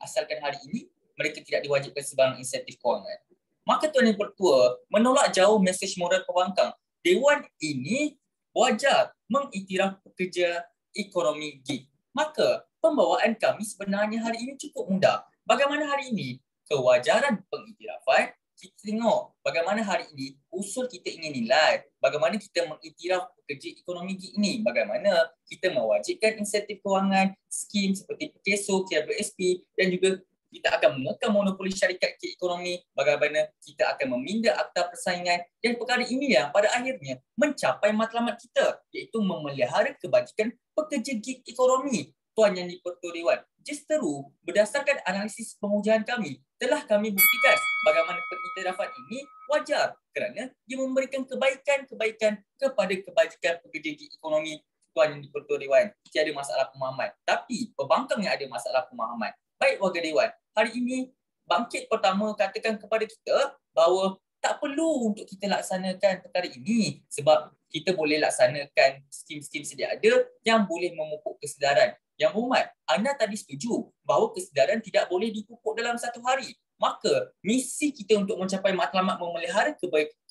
S1: asalkan hari ini mereka tidak diwajibkan sebarang insentif kewangan. Maka Tuan Yang Pertua menolak jauh mesej moral pembangkang. Dewan ini wajar mengiktiraf pekerja ekonomi gig. Maka pembawaan kami sebenarnya hari ini cukup mudah. Bagaimana hari ini kewajaran pengiktirafan, kita tengok bagaimana hari ini usul kita ingin nilai bagaimana kita mengiktiraf pekerja ekonomi gig ini, bagaimana kita mewajibkan insentif kewangan, skim seperti PKSO, KRBSP dan juga kita akan mengekang monopoli syarikat gig ekonomi, bagaimana kita akan meminda akta persaingan, dan perkara ini yang pada akhirnya mencapai matlamat kita iaitu memelihara kebajikan pekerja gig ekonomi. Tuan Yang di-Pertua Dewan, justeru berdasarkan analisis pengujian kami telah kami buktikan bagaimana pengiktirafan ini wajar kerana dia memberikan kebaikan-kebaikan kepada kebajikan pekerja gig ekonomi. Tuan Yang di-Pertua Dewan, tiada masalah pemahaman, tapi pembangkang yang ada masalah pemahaman. Baik warga Dewan, hari ini bangkit pertama katakan kepada kita bahawa tak perlu untuk kita laksanakan perkara ini sebab kita boleh laksanakan skim-skim sedia ada yang boleh memupuk kesedaran. Yang Berhormat, anda tadi setuju bahawa kesedaran tidak boleh dipupuk dalam satu hari. Maka misi kita untuk mencapai matlamat memelihara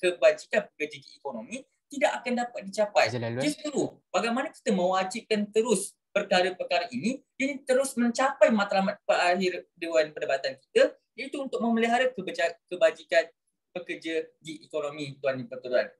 S1: kebajikan pekerja gig ekonomi tidak akan dapat dicapai. Justru bagaimana kita mewajibkan terus perkara-perkara ini dan terus mencapai matlamat akhir Dewan Perdebatan kita, iaitu untuk memelihara kebajikan pekerja gig ekonomi, Tuan dan Pertuan.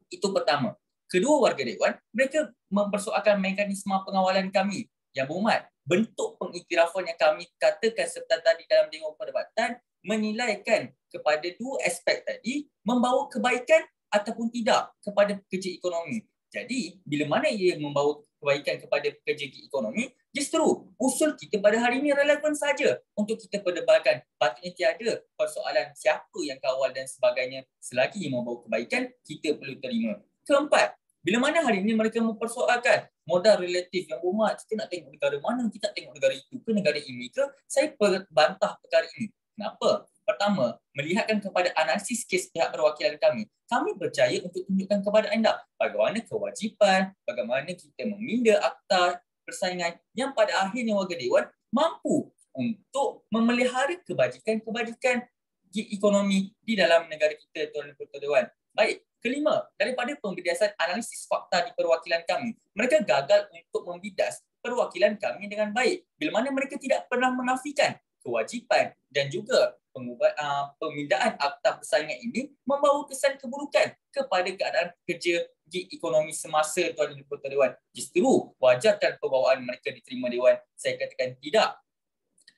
S1: Itu pertama. Kedua, warga Dewan, mereka mempersoalkan mekanisme pengawalan kami. Yang Berhormat, bentuk pengiktirafan yang kami katakan serta tadi dalam Dewan Perdebatan menilaikan kepada dua aspek tadi membawa kebaikan ataupun tidak kepada pekerja ekonomi. Jadi, bila mana ia membawa kebaikan kepada pekerja ekonomi, justru usul kita pada hari ini relevan saja untuk kita perdebatkan. Patutnya tiada persoalan siapa yang kawal dan sebagainya. Selagi ia membawa kebaikan, kita perlu terima. Keempat, bila mana hari ini mereka mempersoalkan modal relatif. Yang Berhormat, kita nak tengok negara mana, kita nak tengok negara itu ke negara ini ke, saya bantah perkara ini. Kenapa? Pertama, melihatkan kepada analisis kes pihak perwakilan kami. Kami berjaya untuk tunjukkan kepada anda bagaimana kewajipan, bagaimana kita meminda akta persaingan yang pada akhirnya warga Dewan mampu untuk memelihara kebajikan-kebajikan gig ekonomi di dalam negara kita, Tuan dan Pertua Dewan. Baik, kelima, daripada pembidasan analisis fakta di perwakilan kami, mereka gagal untuk membidas perwakilan kami dengan baik. Bila mana mereka tidak pernah menafikan kewajipan dan juga pemindaan akta persaingan ini membawa kesan keburukan kepada keadaan pekerja gig ekonomi semasa Tuan dan Pertua Dewan. Justru wajarkan pembawaan mereka diterima Dewan? Saya katakan tidak,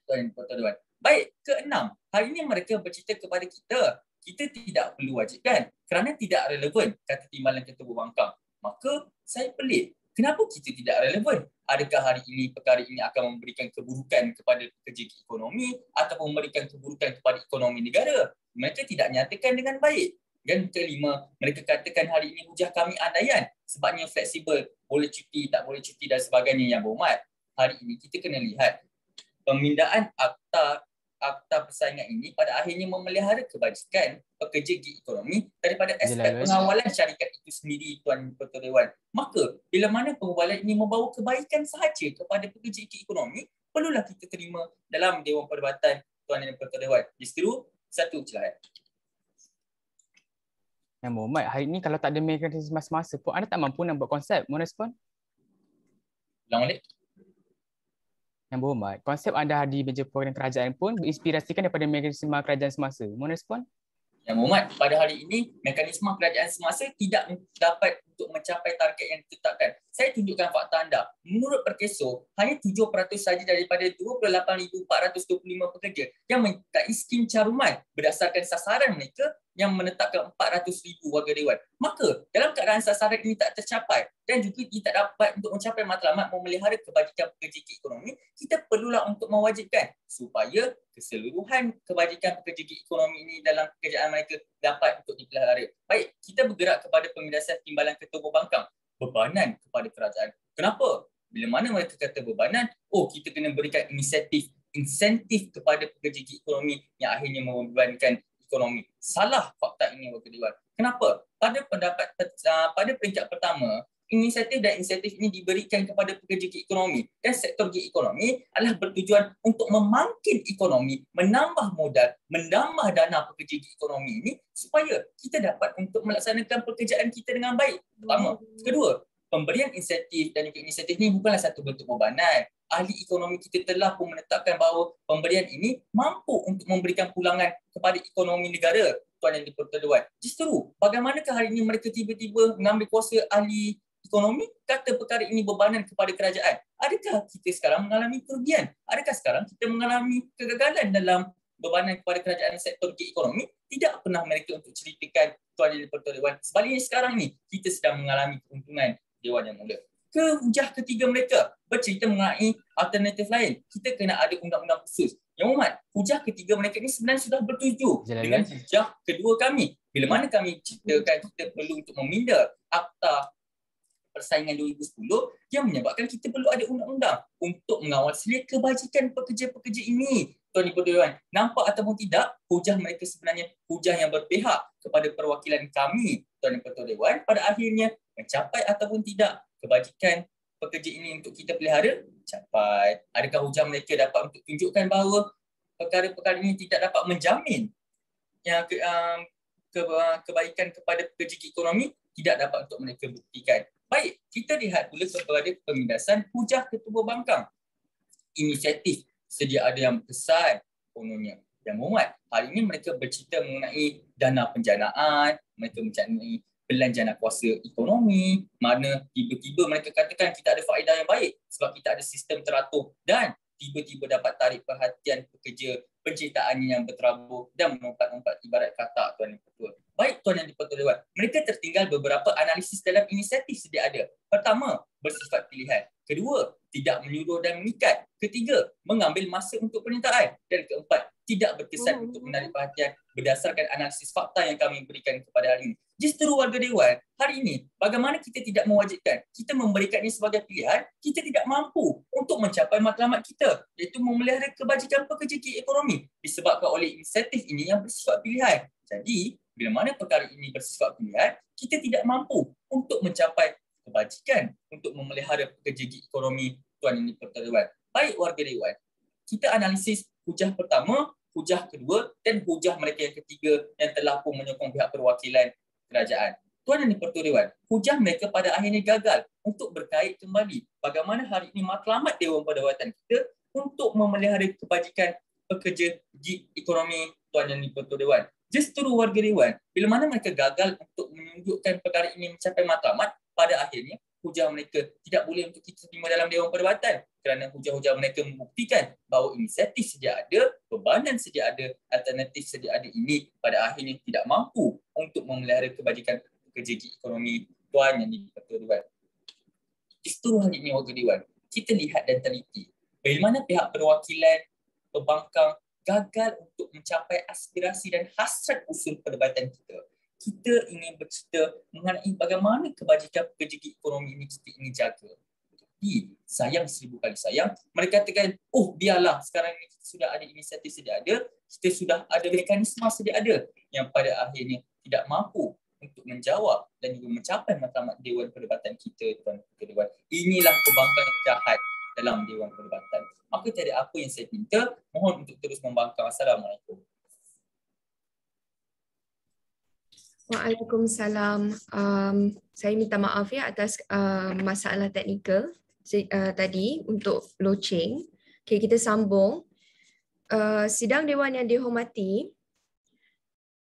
S1: Tuan dan Pertua Dewan. Baik, keenam, hari ini mereka bercerita kepada kita tidak perlu wajibkan kerana tidak relevan, kata Timbalan Ketua Pembangkang. Maka saya pelik, kenapa kita tidak relevan? Adakah hari ini perkara ini akan memberikan keburukan kepada pekerja ekonomi ataupun memberikan keburukan kepada ekonomi negara? Mereka tidak nyatakan dengan baik. Dan kelima, mereka katakan hari ini hujah kami andaian sebabnya fleksibel, boleh cuti, tak boleh cuti dan sebagainya. Yang Berhormat, hari ini kita kena lihat pemindaan akta persaingan ini pada akhirnya memelihara kebajikan pekerja gig ekonomi daripada aspek pengawalan syarikat itu sendiri, Tuan Pertua Dewan. Maka bila mana pengawalan ini membawa kebaikan sahaja kepada pekerja gig ekonomi, perlulah kita terima dalam Dewan Perdebatan, Tuan dan Pertua Dewan. Justru satu celahan.
S2: Yang Berhormat, hari ini kalau tak ada mekanisme semasa pun anda tak mampu nak buat konsep. Mau respon?
S1: Ulang balik.
S2: Yang Berhormat, konsep anda di meja program kerajaan pun berinspirasikan daripada mekanisme kerajaan semasa. Mau respon?
S1: Yang Berhormat, pada hari ini mekanisme kerajaan semasa tidak dapat untuk mencapai target yang ditetapkan. Saya tunjukkan fakta anda. Menurut Perkeso, hanya 7% saja daripada 28,425 pekerja yang menyertai skim caruman berdasarkan sasaran mereka yang menetapkan 400,000 warga Dewan. Maka dalam keadaan sasaran ini tak tercapai dan juga tidak dapat untuk mencapai matlamat memelihara kebajikan pekerja ekonomi, kita perlulah untuk mewajibkan supaya keseluruhan kebajikan pekerja ekonomi ini dalam pekerjaan mereka dapat untuk dipelihara. Baik, kita bergerak kepada pemindasan Timbalan Ketua Pembangkang. Bebanan kepada kerajaan. Kenapa? Bila mana mereka kata bebanan, kita kena berikan insentif kepada pekerja ekonomi yang akhirnya membebankan ekonomi. Salah fakta ini, warga Dewan. Kenapa? Pada peringkat pertama, inisiatif ini diberikan kepada pekerja ekonomi dan sektor ekonomi adalah bertujuan untuk memangkin ekonomi, menambah modal, menambah dana pekerja ekonomi ini supaya kita dapat untuk melaksanakan pekerjaan kita dengan baik. Pertama. Kedua, pemberian insentif dan juga inisiatif ini bukanlah satu bentuk bebanan. Ahli ekonomi kita telah pun menetapkan bahawa pemberian ini mampu untuk memberikan pulangan kepada ekonomi negara, Tuan yang di-Pertua Dewan. Justru, bagaimanakah hari ini mereka tiba-tiba mengambil kuasa ahli ekonomi, kata perkara ini bebanan kepada kerajaan? Adakah kita sekarang mengalami kerugian? Adakah sekarang kita mengalami kegagalan dalam bebanan kepada kerajaan sektor ekonomi? Tidak pernah mereka untuk ceritakan, Tuan yang di-Pertua Dewan. Sebaliknya sekarang ni, kita sedang mengalami keuntungan Dewan Yang Mulia. Hujah ketiga mereka bercerita mengenai alternatif lain. Kita kena ada undang-undang khusus. Yang Berhormat, hujah ketiga mereka ini sebenarnya sudah bertuju dengan hujah kedua kami. Bila mana kami ceritakan kita perlu untuk meminda akta persaingan 2010 yang menyebabkan kita perlu ada undang-undang untuk mengawal selia kebajikan pekerja-pekerja ini. Tuan Ibu Dewan, nampak ataupun tidak, hujah mereka sebenarnya hujah yang berpihak kepada perwakilan kami, Tuan Ibu Dewan, pada akhirnya mencapai ataupun tidak kebajikan pekerja ini untuk kita pelihara? Capai. Adakah ujar mereka dapat untuk tunjukkan bahawa perkara-perkara ini tidak dapat menjamin yang kebaikan kepada pekerja ekonomi? Tidak dapat untuk mereka buktikan. Baik, kita lihat pula kepada pemindasan hujah ketua bangkang. Inisiatif sedia ada yang besar kononnya yang memuat. Hari ini mereka bercerita mengenai dana penjanaan, mereka mengenai belanjana kuasa ekonomi, mana tiba-tiba mereka katakan kita ada faedah yang baik sebab kita ada sistem teratur dan tiba-tiba dapat tarik perhatian pekerja penciptaan yang berterabur dan melompat-lompat ibarat katak Tuan Yang Ketua. Baik Tuan Yang di-Pertua Dewan, mereka tertinggal beberapa analisis dalam inisiatif sedia ada. Pertama, bersifat pilihan. Kedua, tidak menyuruh dan mengikat. Ketiga, mengambil masa untuk penyertaan. Dan keempat, tidak berkesan untuk menarik perhatian berdasarkan analisis fakta yang kami berikan kepada hari ini. Justru warga Dewan, hari ini bagaimana kita tidak mewajibkan, kita memberikan ini sebagai pilihan, kita tidak mampu untuk mencapai matlamat kita, iaitu memelihara kebajikan pekerja ekonomi disebabkan oleh inisiatif ini yang bersifat pilihan. Jadi, bila mana perkara ini bersifat pilihan, kita tidak mampu untuk mencapai kebajikan untuk memelihara pekerja ekonomi Tuan Yang di-Pertua Dewan. Baik warga Dewan, kita analisis hujah pertama, hujah kedua dan hujah mereka yang ketiga yang telah pun menyokong pihak perwakilan kerajaan. Tuan Yang di-Pertua Dewan, hujah mereka pada akhirnya gagal untuk berkait kembali bagaimana hari ini matlamat Dewan Perdebatan kita untuk memelihara kebajikan pekerja ekonomi Tuan Yang di-Pertua Dewan. Justru warga Dewan, bila mana mereka gagal untuk menunjukkan perkara ini mencapai matlamat, pada akhirnya hujah mereka tidak boleh untuk kita terima dalam Dewan Perdebatan kerana hujah-hujah mereka membuktikan bahawa inisiatif sedia ada, bebanan sedia ada, alternatif sedia ada ini pada akhirnya tidak mampu untuk memelihara kebajikan pekerja ekonomi Tuan Yang di-Pertua Dewan. Justru hari ini warga Dewan, kita lihat dan teliti bagaimana pihak perwakilan pembangkang gagal untuk mencapai aspirasi dan hasrat usul perdebatan kita. Kita ingin bercerita mengenai bagaimana kebajikan pekerja ekonomi ini kita ingin jaga. Tapi sayang 1000 kali sayang, mereka katakan, oh biarlah sekarang ini kita sudah ada inisiatif sedia ada, kita sudah ada mekanisme sedia ada yang pada akhirnya tidak mampu untuk menjawab dan juga mencapai matlamat Dewan Perdebatan kita, Tuan Dewan. Inilah pembangkang yang jahat dalam Dewan Perdebatan. Maka tiada apa yang saya minta, mohon untuk terus membangkang. Assalamualaikum.
S3: Waalaikumsalam. Saya minta maaf ya atas masalah teknikal tadi untuk loceng. Okay, kita sambung. Sidang Dewan yang dihormati,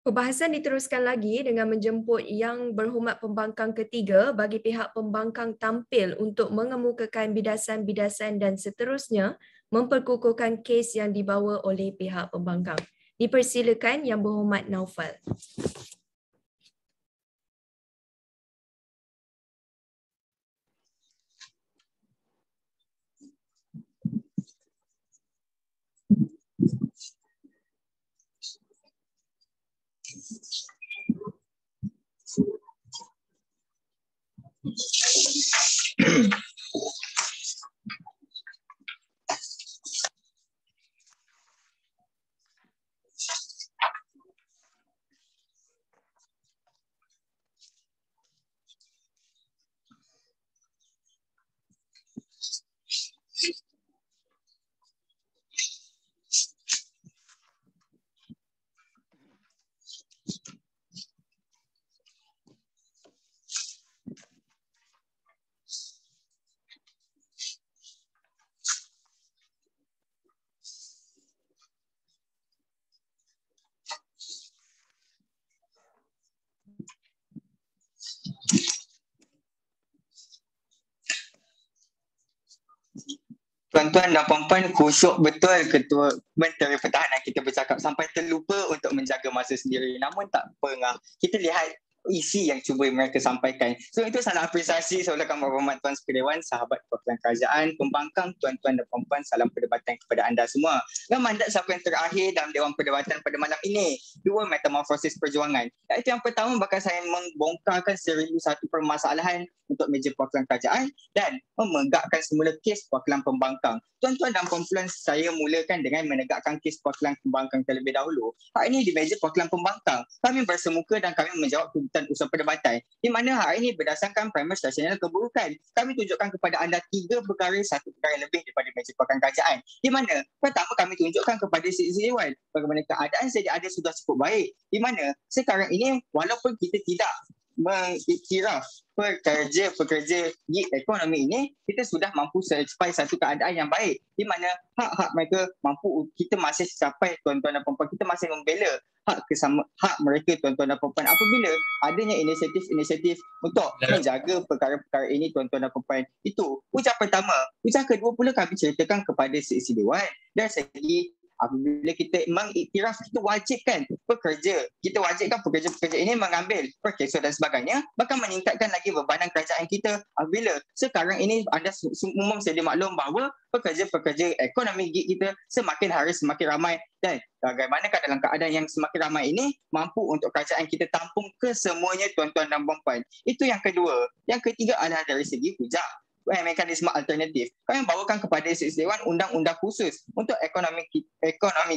S3: perbahasan diteruskan lagi dengan menjemput Yang Berhormat Pembangkang Ketiga bagi pihak pembangkang tampil untuk mengemukakan bidasan-bidasan dan seterusnya memperkukuhkan kes yang dibawa oleh pihak pembangkang. Dipersilakan Yang Berhormat Naufal.
S5: Tuan-tuan dan puan-puan, khusyuk betul Ketua Menteri Pertahanan kita bercakap sampai terlupa untuk menjaga masa sendiri. Namun tak pengah. Kita lihat isi yang cuba mereka sampaikan. So itu salah apresiasi saya ucapkan berhormat Tuan Speaker Dewan, sahabat perwakilan kerajaan, pembangkang, tuan-tuan dan puan-puan, salam perdebatan kepada anda semua. Dan mandat siapa yang terakhir dalam Dewan Perdebatan pada malam ini, 2 metamorfosis perjuangan. Iaitu yang pertama bakal saya membongkarkan 1001 permasalahan untuk meja perwakilan kerajaan dan menegakkan semula kes perwakilan pembangkang. Tuan-tuan dan puan-puan, saya mulakan dengan menegakkan kes perwakilan pembangkang terlebih dahulu. Hari ini di meja perwakilan pembangkang, kami bersemuka dan kami menjawab tuntutan usul perdebatan di mana hari ini berdasarkan premis rasional keburukan. Kami tunjukkan kepada anda 3 perkara, 1 perkara yang lebih daripada meja pewakilan kerajaan. Di mana pertama kami tunjukkan kepada sisi dewan bagaimana keadaan sedia ada sudah cukup baik. Di mana sekarang ini walaupun kita tidak mengiktiraf pekerja gig ekonomi ini, kita sudah mampu capai satu keadaan yang baik di mana hak-hak mereka mampu kita masih capai, tuan-tuan dan puan-puan. Kita masih membela hak mereka, tuan-tuan dan puan-puan, apabila adanya inisiatif untuk menjaga perkara-perkara ini, tuan-tuan dan puan-puan. Itu ujar pertama. Ujar kedua pula kami ceritakan kepada sesi dewan dari segi apabila kita mengiktiraf, kita wajibkan pekerja ini mengambil perkeso dan sebagainya, bahkan meningkatkan lagi bebanan kerajaan kita. Apabila sekarang ini anda umum sedia maklum bahawa pekerja-pekerja ekonomi gig kita semakin hari semakin ramai, dan bagaimanakah dalam keadaan yang semakin ramai ini mampu untuk kerajaan kita tampung kesemuanya, tuan-tuan dan puan-puan. Itu yang kedua. Yang ketiga adalah dari segi hujah mekanisme alternatif. Kami bawakan kepada sesi dewan undang-undang khusus untuk ekonomi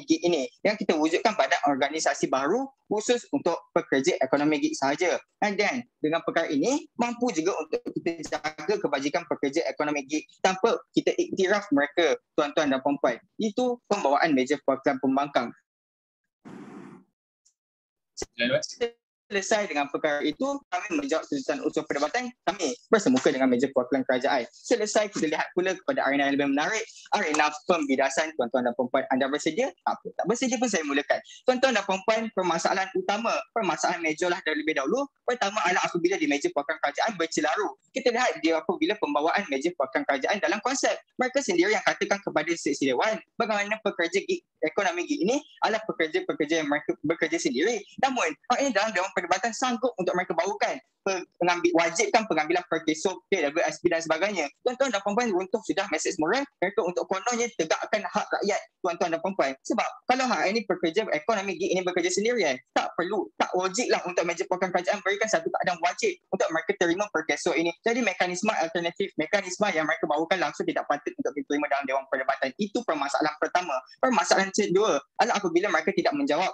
S5: gig ini yang kita wujudkan pada organisasi baru khusus untuk pekerja ekonomi gig sahaja. Dan dengan perkara ini mampu juga untuk kita jaga kebajikan pekerja ekonomi gig tanpa kita iktiraf mereka, tuan-tuan dan puan-puan. Itu pembawaan meja perwakilan pembangkang. Selesai dengan perkara itu, kami menjawab tuntutan usul perdebatan, kami bersemuka dengan meja perwakilan kerajaan. Selesai, kita lihat pula kepada arena yang lebih menarik, arena pembidasan, tuan-tuan dan puan-puan. Anda bersedia? Tak bersedia pun saya mulakan. Tuan-tuan dan puan-puan, permasalahan utama, permasalahan meja lah dari lebih dahulu. Pertama adalah apabila di meja perwakilan kerajaan bercelaru. Kita lihat dia apabila pembawaan meja perwakilan kerajaan dalam konsep. Mereka sendiri yang katakan kepada sesi dewan bagaimana pekerja ekonomi gig ini adalah pekerja-pekerja yang mereka bekerja sendiri. Namun, hal ini dalam Dewan Perdebatan sanggup untuk mereka bawakan wajibkan pengambilan perkeso, KWSP dan sebagainya. Tuan-tuan dan puan-puan, untuk sudah mesej moral mereka untuk kononnya tegakkan hak rakyat, tuan-tuan dan puan-puan. Sebab kalau hari ini pekerja ekonomi gig ini bekerja sendirian, tak wajiblah untuk meja perwakilan kerajaan berikan satu keadaan wajib untuk mereka terima perkeso ini. Jadi mekanisme alternatif, mekanisme yang mereka bawakan langsung tidak patut untuk diterima dalam Dewan Perdebatan. Itu permasalahan pertama. Permasalahan kedua adalah apabila mereka tidak menjawab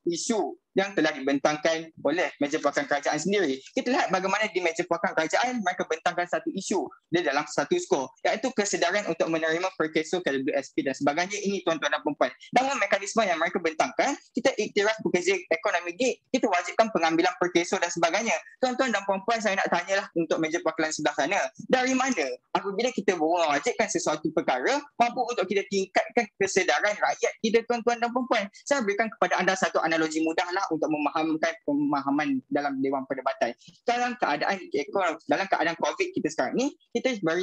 S5: isu yang telah dibentangkan oleh meja perwakilan kerajaan sendiri. Kita lihat bagaimana di meja perwakilan kerajaan mereka bentangkan satu isu di dalam satu skor, iaitu kesedaran untuk menerima perkeso KWSP dan sebagainya. Ini tuan-tuan dan puan-puan. Dalam mekanisme yang mereka bentangkan, kita iktiraf pekerja ekonomi gig, kita wajibkan pengambilan perkeso dan sebagainya. Tuan-tuan dan puan-puan, saya nak tanyalah untuk meja perwakilan sebelah sana, dari mana apabila kita mewajibkan sesuatu perkara mampu untuk kita tingkatkan kesedaran rakyat kita, tuan-tuan dan puan-puan? Saya berikan kepada anda satu analogi mudah lah untuk memahamkan pemahaman dalam Dewan Perdebatan. Dalam keadaan COVID kita sekarang ni,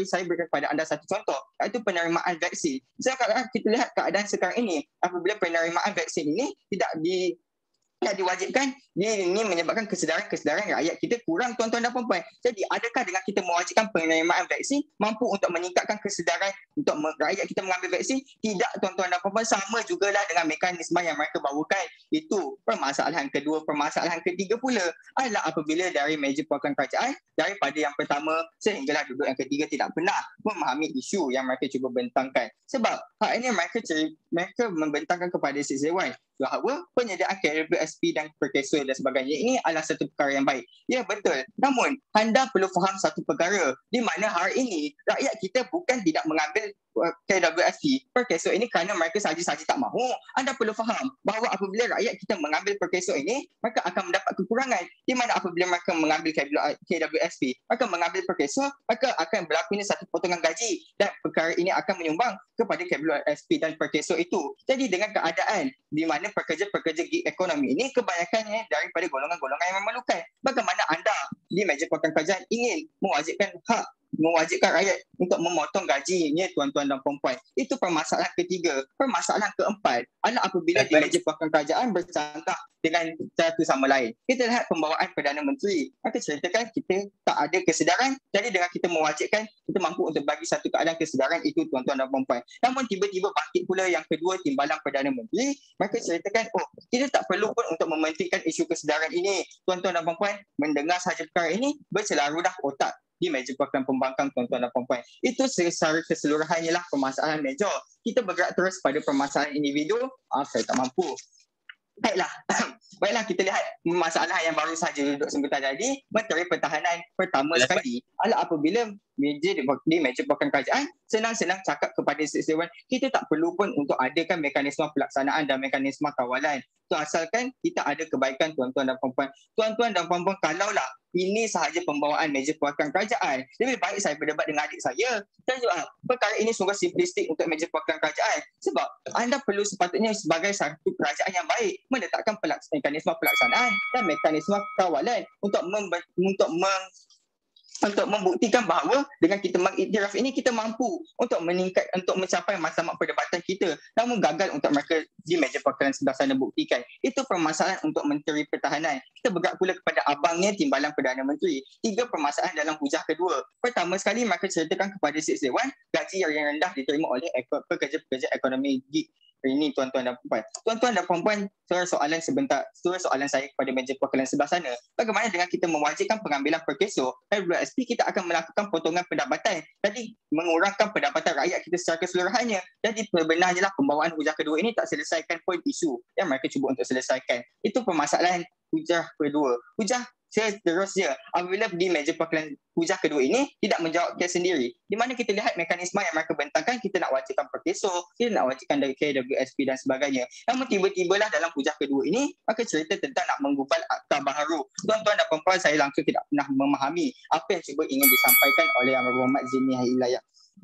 S5: saya berikan kepada anda satu contoh, iaitu penerimaan vaksin. Sekarang kita lihat keadaan sekarang ini, apabila penerimaan vaksin ini tidak diwajibkan, ini menyebabkan kesedaran rakyat kita kurang, tuan-tuan dan puan-puan. Jadi adakah dengan kita mewajibkan penerimaan vaksin mampu untuk meningkatkan kesedaran untuk rakyat kita mengambil vaksin? Tidak, tuan-tuan dan puan-puan. Sama jugalah dengan mekanisme yang mereka bawakan. Itu permasalahan kedua. Permasalahan ketiga pula adalah apabila dari meja perwakilan kerajaan, daripada yang pertama sehinggalah duduk yang ketiga tidak pernah memahami isu yang mereka cuba bentangkan. Sebab hal ini mereka membentangkan kepada sesi dewan bahawa penyediaan KWSP dan perkeso dan sebagainya ini adalah satu perkara yang baik. Ya, betul. Namun, anda perlu faham satu perkara, di mana hari ini rakyat kita bukan tidak mengambil KWSP, perkeso ini kerana mereka saja-saja tak mahu. Anda perlu faham bahawa apabila rakyat kita mengambil perkeso ini, mereka akan mendapat kekurangan. Di mana apabila mereka mengambil KWSP, mereka mengambil perkeso, maka akan berlakunya satu potongan gaji dan perkara ini akan menyumbang kepada KWSP dan perkeso itu. Jadi dengan keadaan di mana pekerja-pekerja gig ekonomi ini kebanyakannya daripada golongan-golongan yang memerlukan, bagaimana anda di meja perwakilan kerajaan ingin mewajibkan rakyat untuk memotong gajinya, tuan-tuan dan puan-puan? Itu permasalahan ketiga. Permasalahan keempat adalah apabila di meja perwakilan kerajaan bercakap dengan satu sama lain. Kita lihat pembawaan Perdana Menteri. Mereka ceritakan kita tak ada kesedaran, jadi dengan kita mewajibkan, kita mampu untuk bagi satu keadaan kesedaran itu, tuan-tuan dan puan-puan. Namun tiba-tiba bangkit pula yang kedua, timbalan Perdana Menteri. Mereka ceritakan, kita tak perlu pun untuk mementingkan isu kesedaran ini, tuan-tuan dan puan-puan. Mendengar sahaja perkara ini, bercelaru dah otak di meja perwakilan pembangkang, tuan-tuan dan puan-puan. Itu secara keseluruhannya lah permasalahan meja. Kita bergerak terus pada permasalahan individu. Saya tak mampu. Baiklah kita lihat masalah yang baru saja duduk sebentar tadi. Menteri Pertahanan pertama sekali adalah apabila di meja pasukan kerajaan senang-senang cakap kepada Dewan, kita tak perlu pun untuk adakan mekanisme pelaksanaan dan mekanisme kawalan. Tu asalkan kita ada kebaikan tuan-tuan dan puan-puan. Tuan-tuan dan puan-puan, kalaulah ini sahaja pembawaan meja pasukan kerajaan, lebih baik saya berdebat dengan adik saya. Dan juga perkara ini sungguh simplistik untuk meja pasukan kerajaan. Sebab anda perlu sepatutnya sebagai satu kerajaan yang baik meletakkan mekanisme pelaksanaan dan mekanisme kawalan untuk membuktikan bahawa dengan kita mengiktiraf ini kita mampu untuk mencapai matlamat perdebatan kita, namun gagal untuk mereka di meja perkara sebelah sana buktikan. Itu permasalahan untuk Menteri Pertahanan. Kita bergerak pula kepada abangnya Timbalan Perdana Menteri. 3 permasalahan dalam hujah kedua. Pertama sekali, mereka ceritakan kepada Dewan gaji yang rendah diterima oleh pekerja-pekerja ekonomi gig. Ini tuan-tuan dan puan-puan. Tuan-tuan dan puan-puan, soalan saya kepada meja perwakilan sebelah sana. Bagaimana dengan kita mewajibkan pengambilan per keso dari WSP, kita akan melakukan potongan pendapatan. Jadi mengurangkan pendapatan rakyat kita secara keseluruhannya. Jadi sebenarnya lah pembawaan hujah kedua ini tak selesaikan poin isu yang mereka cuba untuk selesaikan. Itu permasalahan hujah kedua. Hujah seterusnya, apabila di meja perwakilan hujah kedua ini tidak menjawab kes sendiri, di mana kita lihat mekanisme yang mereka bentangkan, kita nak wajibkan per keso, kita nak wajibkan dari KWSP dan sebagainya. Namun tiba-tibalah dalam hujah kedua ini maka cerita tentang nak menggubal Akta Baharu. Tuan-tuan dan puan-puan, saya langsung tidak pernah memahami apa yang cuba ingin disampaikan oleh Yang Berhormat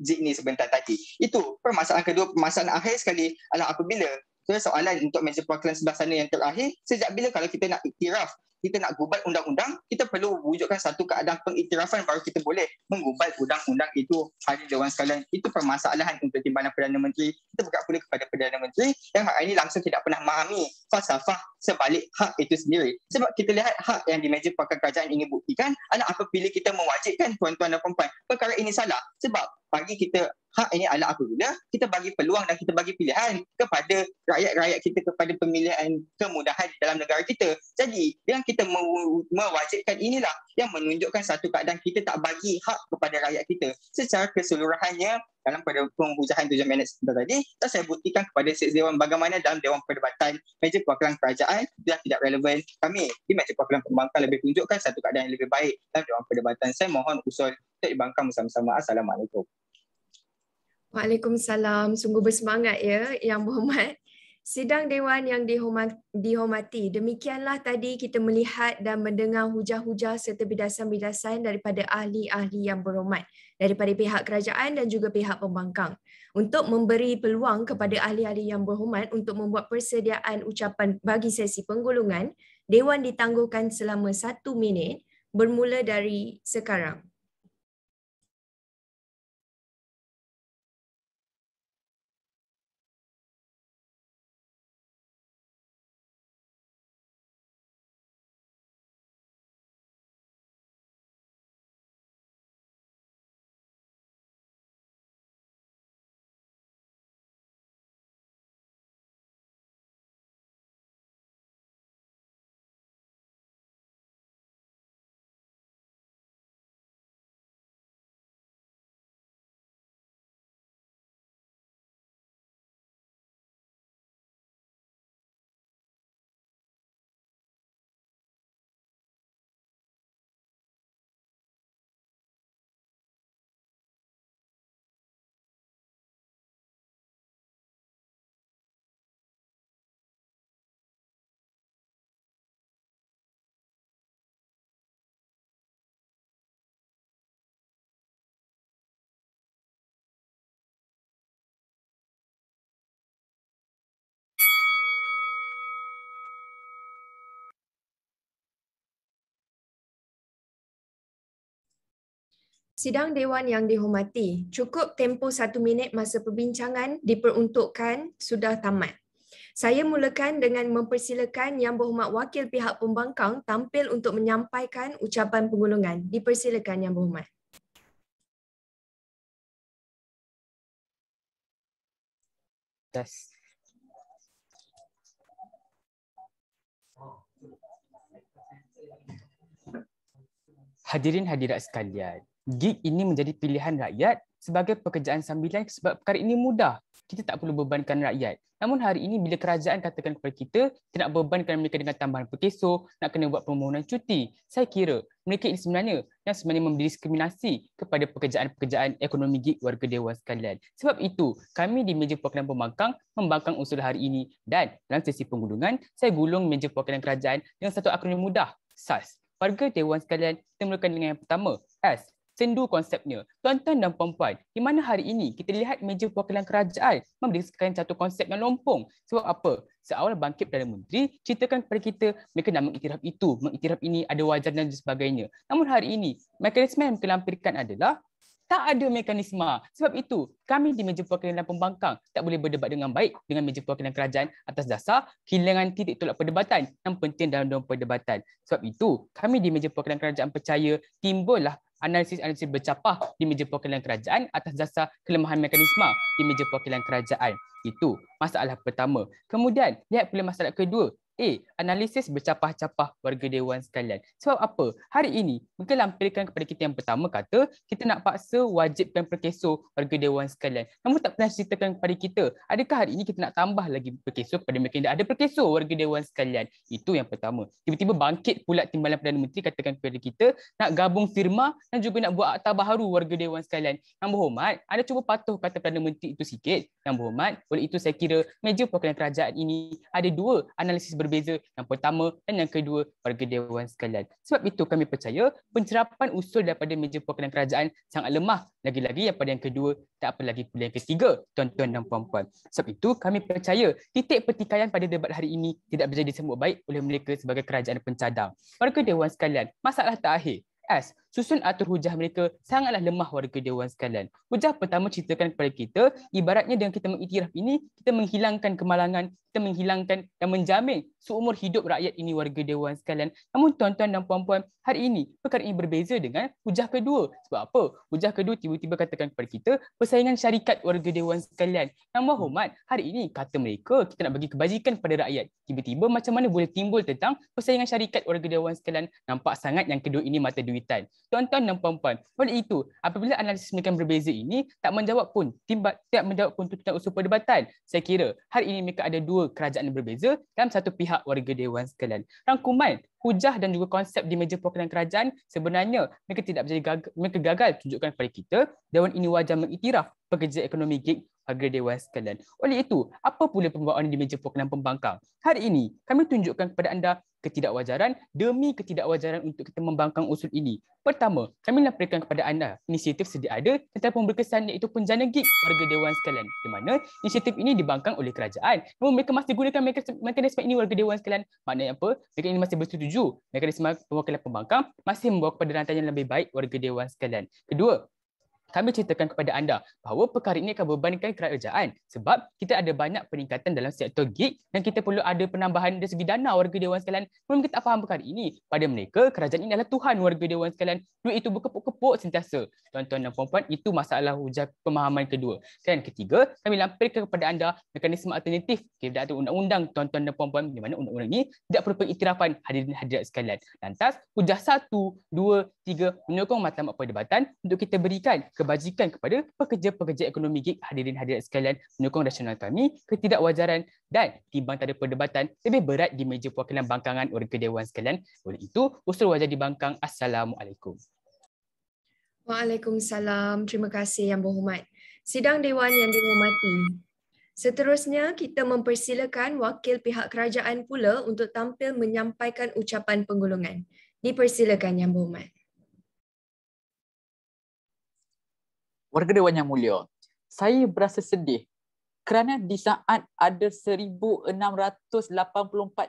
S5: Zidni sebentar tadi. Itu permasalahan kedua. Permasalahan akhir sekali adalah apabila soalan untuk meja perwakilan sebelah sana yang terakhir, sejak bila kalau kita nak iktiraf, kita nak gubal undang-undang, kita perlu wujudkan satu keadaan pengiktirafan baru kita boleh menggubal undang-undang itu. Hadirin Dewan sekalian, itu permasalahan untuk Timbalan Perdana Menteri. Kita bergerak pula kepada Perdana Menteri yang hari ini langsung tidak pernah memahami falsafah sebalik hak itu sendiri. Sebab kita lihat hak yang di meja perwakilan kerajaan ingin buktikan adalah apabila kita mewajibkan tuan-tuan dan puan-puan, perkara ini salah. Sebab bagi kita hak ini adalah apabila kita bagi peluang dan kita bagi pilihan kepada rakyat-rakyat kita, kepada pemilihan kemudahan di dalam negara kita. Jadi yang kita mewajibkan inilah yang menunjukkan satu keadaan kita tak bagi hak kepada rakyat kita secara keseluruhannya. Dalam pada pembujahan 7 minit sebentar tadi, saya buktikan kepada Dewan bagaimana dalam Dewan Perdebatan meja perwakilan kerajaan sudah tidak relevan. Kami di meja perwakilan perbankan lebih tunjukkan satu keadaan yang lebih baik dalam Dewan Perdebatan. Saya mohon usul untuk dibangkang bersama-sama. Assalamualaikum.
S3: Waalaikumsalam. Sungguh bersemangat ya, Yang Berhormat. Sidang Dewan yang dihormati, demikianlah tadi kita melihat dan mendengar hujah-hujah serta bidasan-bidasan daripada ahli-ahli yang berhormat daripada pihak kerajaan dan juga pihak pembangkang. Untuk memberi peluang kepada ahli-ahli yang berhormat untuk membuat persediaan ucapan bagi sesi penggulungan, Dewan ditangguhkan selama 1 minit bermula dari sekarang. Sidang Dewan yang dihormati, cukup tempoh 1 minit masa perbincangan diperuntukkan sudah tamat. Saya mulakan dengan mempersilakan Yang Berhormat Wakil Pihak Pembangkang tampil untuk menyampaikan ucapan penggulungan. Dipersilakan Yang Berhormat.
S2: Yes. Hadirin hadirat sekalian, gig ini menjadi pilihan rakyat sebagai pekerjaan sambilan sebab perkara ini mudah. kita tak perlu bebankan rakyat. Namun hari ini bila kerajaan katakan kepada kita nak bebankan mereka dengan tambahan perkeso, nak kena buat permohonan cuti, saya kira mereka ini sebenarnya memberi diskriminasi kepada pekerjaan-pekerjaan ekonomi gig warga dewan sekalian. Sebab itu, kami di meja perwakilan pembangkang membangkang usul hari ini dan dalam sesi penggulungan, saya gulung meja perwakilan kerajaan dengan satu akronim mudah, SAS. Warga dewan sekalian, kita mulakan dengan yang pertama, S. Sendu konsepnya. Tuan-tuan dan puan-puan, di mana hari ini kita lihat meja perwakilan kerajaan memberikan satu konsep yang lompong. Sebab apa? Seawal bangkit Perdana Menteri, ceritakan kepada kita mereka nak mengiktiraf itu, mengiktiraf ini, ada wajar dan sebagainya. Namun hari ini, mekanisme yang mereka lampirkan adalah tak ada mekanisme. Sebab itu, kami di meja perwakilan dan pembangkang tak boleh berdebat dengan baik dengan meja perwakilan kerajaan atas dasar kehilangan titik tolak perdebatan yang penting dalam perdebatan. Sebab itu, kami di meja perwakilan kerajaan percaya timbullah analisis-analisis bercapah di meja perwakilan kerajaan atas dasar kelemahan mekanisme di meja perwakilan kerajaan. Itu masalah pertama. Kemudian, lihat pula masalah kedua. Analisis bercapah-capah warga dewan sekalian. Sebab apa? Hari ini, mereka lampirkan kepada kita yang pertama kata, kita nak paksa wajibkan perkeso warga dewan sekalian. Namun tak pernah ceritakan kepada kita, adakah hari ini kita nak tambah lagi perkeso kepada mereka yang dah ada perkeso warga dewan sekalian? Itu yang pertama. Tiba-tiba bangkit pula timbalan Perdana Menteri katakan kepada kita, nak gabung firma dan juga nak buat akta baharu warga dewan sekalian. Yang berhormat, anda cuba patuh kata Perdana Menteri itu sikit. Yang berhormat, oleh itu saya kira meja perwakilan kerajaan ini ada dua analisis berbeza, yang pertama dan yang kedua warga dewan sekalian. Sebab itu kami percaya pencerapan usul daripada meja perwakilan kerajaan sangat lemah. Lagi-lagi daripada yang kedua, tak apa lagi pula yang ketiga, tuan-tuan dan puan-puan. Sebab itu kami percaya titik pertikaian pada debat hari ini tidak bisa disambut baik oleh mereka sebagai kerajaan pencadang. Warga dewan sekalian, masalah terakhir. S. Susun atur hujah mereka sangatlah lemah warga dewan sekalian. Hujah pertama ceritakan kepada kita, ibaratnya dengan kita mengiktiraf ini, kita menghilangkan kemalangan, kita menghilangkan dan menjamin seumur hidup rakyat ini warga dewan sekalian. Namun tuan-tuan dan puan-puan, hari ini perkara ini berbeza dengan hujah kedua. Sebab apa? Hujah kedua tiba-tiba katakan kepada kita, persaingan syarikat warga dewan sekalian. Yang berhormat, hari ini kata mereka kita nak bagi kebajikan kepada rakyat. Tiba-tiba macam mana boleh timbul tentang persaingan syarikat warga dewan sekalian? Nampak sangat yang kedua ini mata duitan. Tuan-tuan dan puan-puan, oleh itu, apabila analisis mereka berbeza ini tak menjawab pun tuntutan usul perdebatan. Saya kira hari ini mereka ada dua kerajaan yang berbeza dalam satu pihak warga dewan sekalian. Rangkuman, hujah dan juga konsep di meja perwakilan kerajaan sebenarnya mereka gagal tunjukkan kepada kita dewan ini wajar mengiktiraf pekerja ekonomi gig warga dewan sekalian. Oleh itu, apa pula pembawaan di meja perwakilan pembangkang? Hari ini, kami tunjukkan kepada anda ketidakwajaran demi ketidakwajaran untuk kita membangkang usul ini. Pertama, kami laporkan kepada anda inisiatif sedia ada tetapi berkesan iaitu penjana gig warga dewan sekalian, di mana inisiatif ini dibangkang oleh kerajaan. Namun mereka masih gunakan mekanisme ini warga dewan sekalian. Maknanya apa? Mereka ini masih bersetuju. Mekanisme perwakilan pembangkang masih membawa kepada rancangan yang lebih baik warga dewan sekalian. Kedua, kami ceritakan kepada anda bahawa perkara ini akan bebankan kerajaan sebab kita ada banyak peningkatan dalam sektor gig dan kita perlu ada penambahan dari segi dana warga dewan sekalian. Belum kita tak faham perkara ini. Pada mereka, kerajaan ini adalah Tuhan warga dewan sekalian. Duit itu berkepuk-kepuk sentiasa. Tuan-tuan dan puan-puan, itu masalah hujah pemahaman kedua. Dan ketiga, kami lampirkan kepada anda mekanisme alternatif kepada undang-undang tuan-tuan dan puan-puan di mana undang-undang ini tidak perlu pengiktirafan hadirin hadirat sekalian. Lantas, hujah 1, 2, 3 menyokong matlamat perdebatan untuk kita berikan kebajikan kepada pekerja-pekerja ekonomi gig hadirin hadirat sekalian, menyokong rasional kami, ketidakwajaran dan timbang tak ada perdebatan lebih berat di meja perwakilan bangkangan warga dewan sekalian. Oleh itu, usul wajar dibangkang. Assalamualaikum.
S3: Waalaikumsalam. Terima kasih Yang Berhormat. Sidang Dewan yang dihormati. Seterusnya, kita mempersilakan wakil pihak kerajaan pula untuk tampil menyampaikan ucapan penggulungan. Dipersilakan Yang Berhormat.
S4: Warga Dewan yang mulia, saya berasa sedih kerana di saat ada 1,684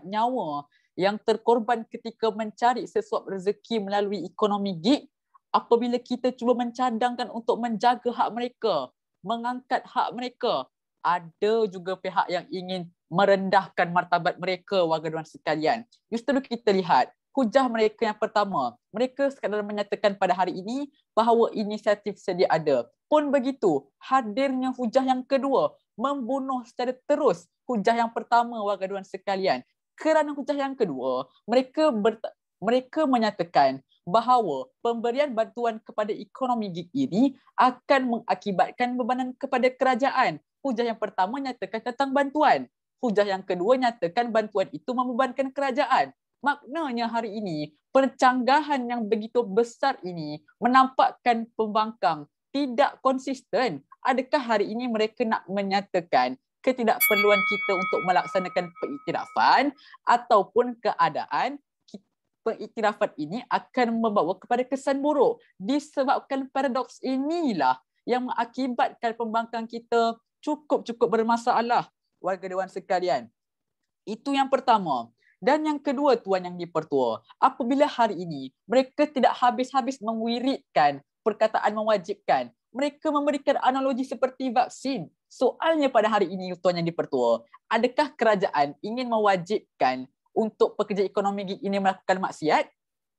S4: nyawa yang terkorban ketika mencari sesuap rezeki melalui ekonomi gig, apabila kita cuba mencadangkan untuk menjaga hak mereka, mengangkat hak mereka, ada juga pihak yang ingin merendahkan martabat mereka, warga Dewan sekalian. Justru kita lihat hujah mereka yang pertama, mereka sekadar menyatakan pada hari ini bahawa inisiatif sedia ada. Pun begitu, hadirnya hujah yang kedua membunuh secara terus hujah yang pertama, warga Dewan sekalian. Kerana hujah yang kedua, mereka menyatakan bahawa pemberian bantuan kepada ekonomi gig ini akan mengakibatkan bebanan kepada kerajaan. Hujah yang pertama nyatakan tentang bantuan. Hujah yang kedua nyatakan bantuan itu membebankan kerajaan. Maknanya hari ini percanggahan yang begitu besar ini menampakkan pembangkang tidak konsisten. Adakah hari ini mereka nak menyatakan ketidakperluan kita untuk melaksanakan pengiktirafan ataupun keadaan pengiktirafan ini akan membawa kepada kesan buruk? Disebabkan paradoks inilah yang mengakibatkan pembangkang kita cukup bermasalah, warga dewan sekalian. Itu yang pertama. Dan yang kedua, Tuan Yang di-Pertua, apabila hari ini mereka tidak habis-habis mewiridkan perkataan mewajibkan, mereka memberikan analogi seperti vaksin. Soalnya pada hari ini, Tuan Yang di-Pertua, adakah kerajaan ingin mewajibkan untuk pekerja ekonomi gig ini melakukan maksiat?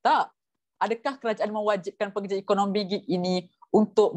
S4: Tak. Adakah kerajaan mewajibkan pekerja ekonomi gig ini untuk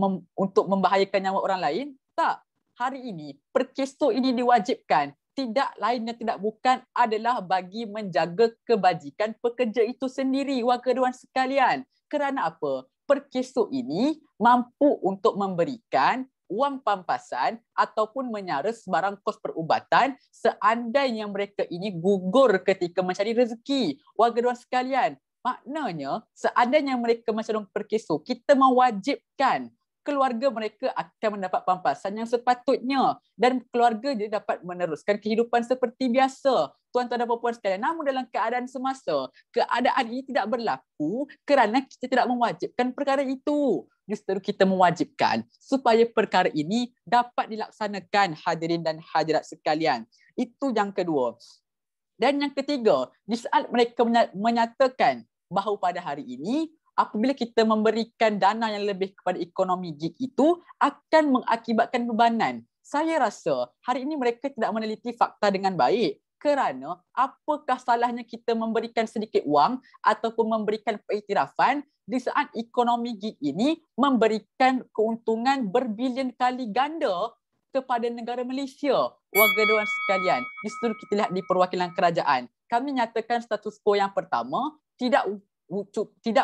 S4: membahayakan nyawa orang lain? Tak. Hari ini, perkeso ini diwajibkan. Tidak lain dan tidak bukan adalah bagi menjaga kebajikan pekerja itu sendiri, warga dewan sekalian. Kerana apa? Perkeso ini mampu untuk memberikan wang pampasan ataupun menyara sebarang kos perubatan seandainya mereka ini gugur ketika mencari rezeki, warga dewan sekalian. Maknanya, seandainya mereka mencari perkeso, kita mewajibkan keluarga mereka akan mendapat pampasan yang sepatutnya dan keluarga dia dapat meneruskan kehidupan seperti biasa. Tuan-tuan dan puan-puan sekalian, namun dalam keadaan semasa, keadaan ini tidak berlaku kerana kita tidak mewajibkan perkara itu. Justru kita mewajibkan supaya perkara ini dapat dilaksanakan, hadirin dan hadirat sekalian. Itu yang kedua. Dan yang ketiga, di saat mereka menyatakan bahawa pada hari ini apabila kita memberikan dana yang lebih kepada ekonomi gig itu akan mengakibatkan bebanan. Saya rasa hari ini mereka tidak meneliti fakta dengan baik kerana apakah salahnya kita memberikan sedikit wang ataupun memberikan pengiktirafan di saat ekonomi gig ini memberikan keuntungan berbilion kali ganda kepada negara Malaysia. Warga dewan sekalian, justru kita lihat di perwakilan kerajaan. Kami nyatakan status quo yang pertama, tidak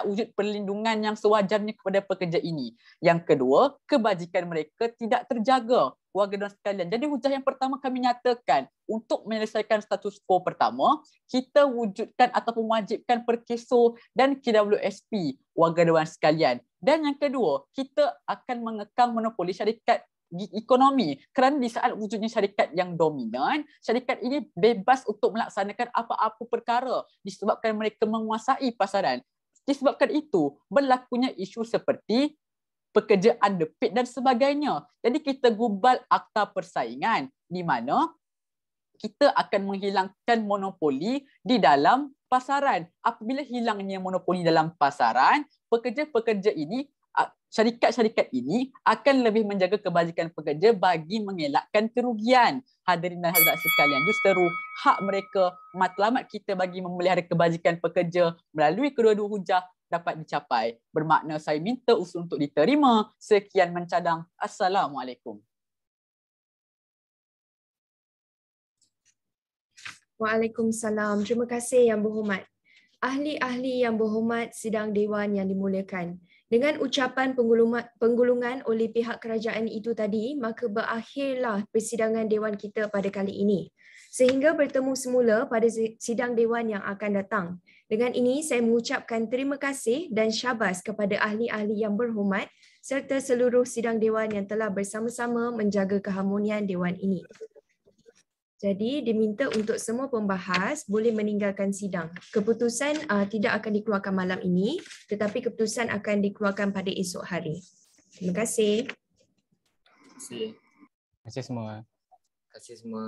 S4: wujud perlindungan yang sewajarnya kepada pekerja ini. Yang kedua, kebajikan mereka tidak terjaga, warga dewan sekalian. Jadi hujah yang pertama kami nyatakan untuk menyelesaikan status quo pertama, kita wujudkan ataupun wajibkan perkeso dan KWSP, warga dewan sekalian. Dan yang kedua, kita akan mengekang monopoli syarikat ekonomi kerana di saat wujudnya syarikat yang dominan, syarikat ini bebas untuk melaksanakan apa-apa perkara disebabkan mereka menguasai pasaran. Disebabkan itu, berlakunya isu seperti pekerja underpaid dan sebagainya. Jadi kita gubal akta persaingan di mana kita akan menghilangkan monopoli di dalam pasaran. Apabila hilangnya monopoli dalam pasaran, pekerja-pekerja ini, syarikat-syarikat ini akan lebih menjaga kebajikan pekerja bagi mengelakkan kerugian. Hadirin dan hadirat sekalian, justru hak mereka, matlamat kita bagi memelihara kebajikan pekerja melalui kedua-dua hujah dapat dicapai. Bermakna saya minta usul untuk diterima. Sekian mencadang. Assalamualaikum.
S3: Waalaikumsalam. Terima kasih Yang Berhormat. Ahli-ahli yang berhormat, sidang dewan yang dimuliakan. Dengan ucapan penggulungan oleh pihak kerajaan itu tadi, maka berakhirlah persidangan dewan kita pada kali ini. Sehingga bertemu semula pada sidang dewan yang akan datang. Dengan ini, saya mengucapkan terima kasih dan syabas kepada ahli-ahli yang berhormat serta seluruh sidang dewan yang telah bersama-sama menjaga keharmonian dewan ini. Jadi diminta untuk semua pembahas boleh meninggalkan sidang. Keputusan tidak akan dikeluarkan malam ini, tetapi keputusan akan dikeluarkan pada esok hari. Terima kasih.
S1: Terima kasih.
S2: Terima kasih semua.
S1: Terima kasih semua.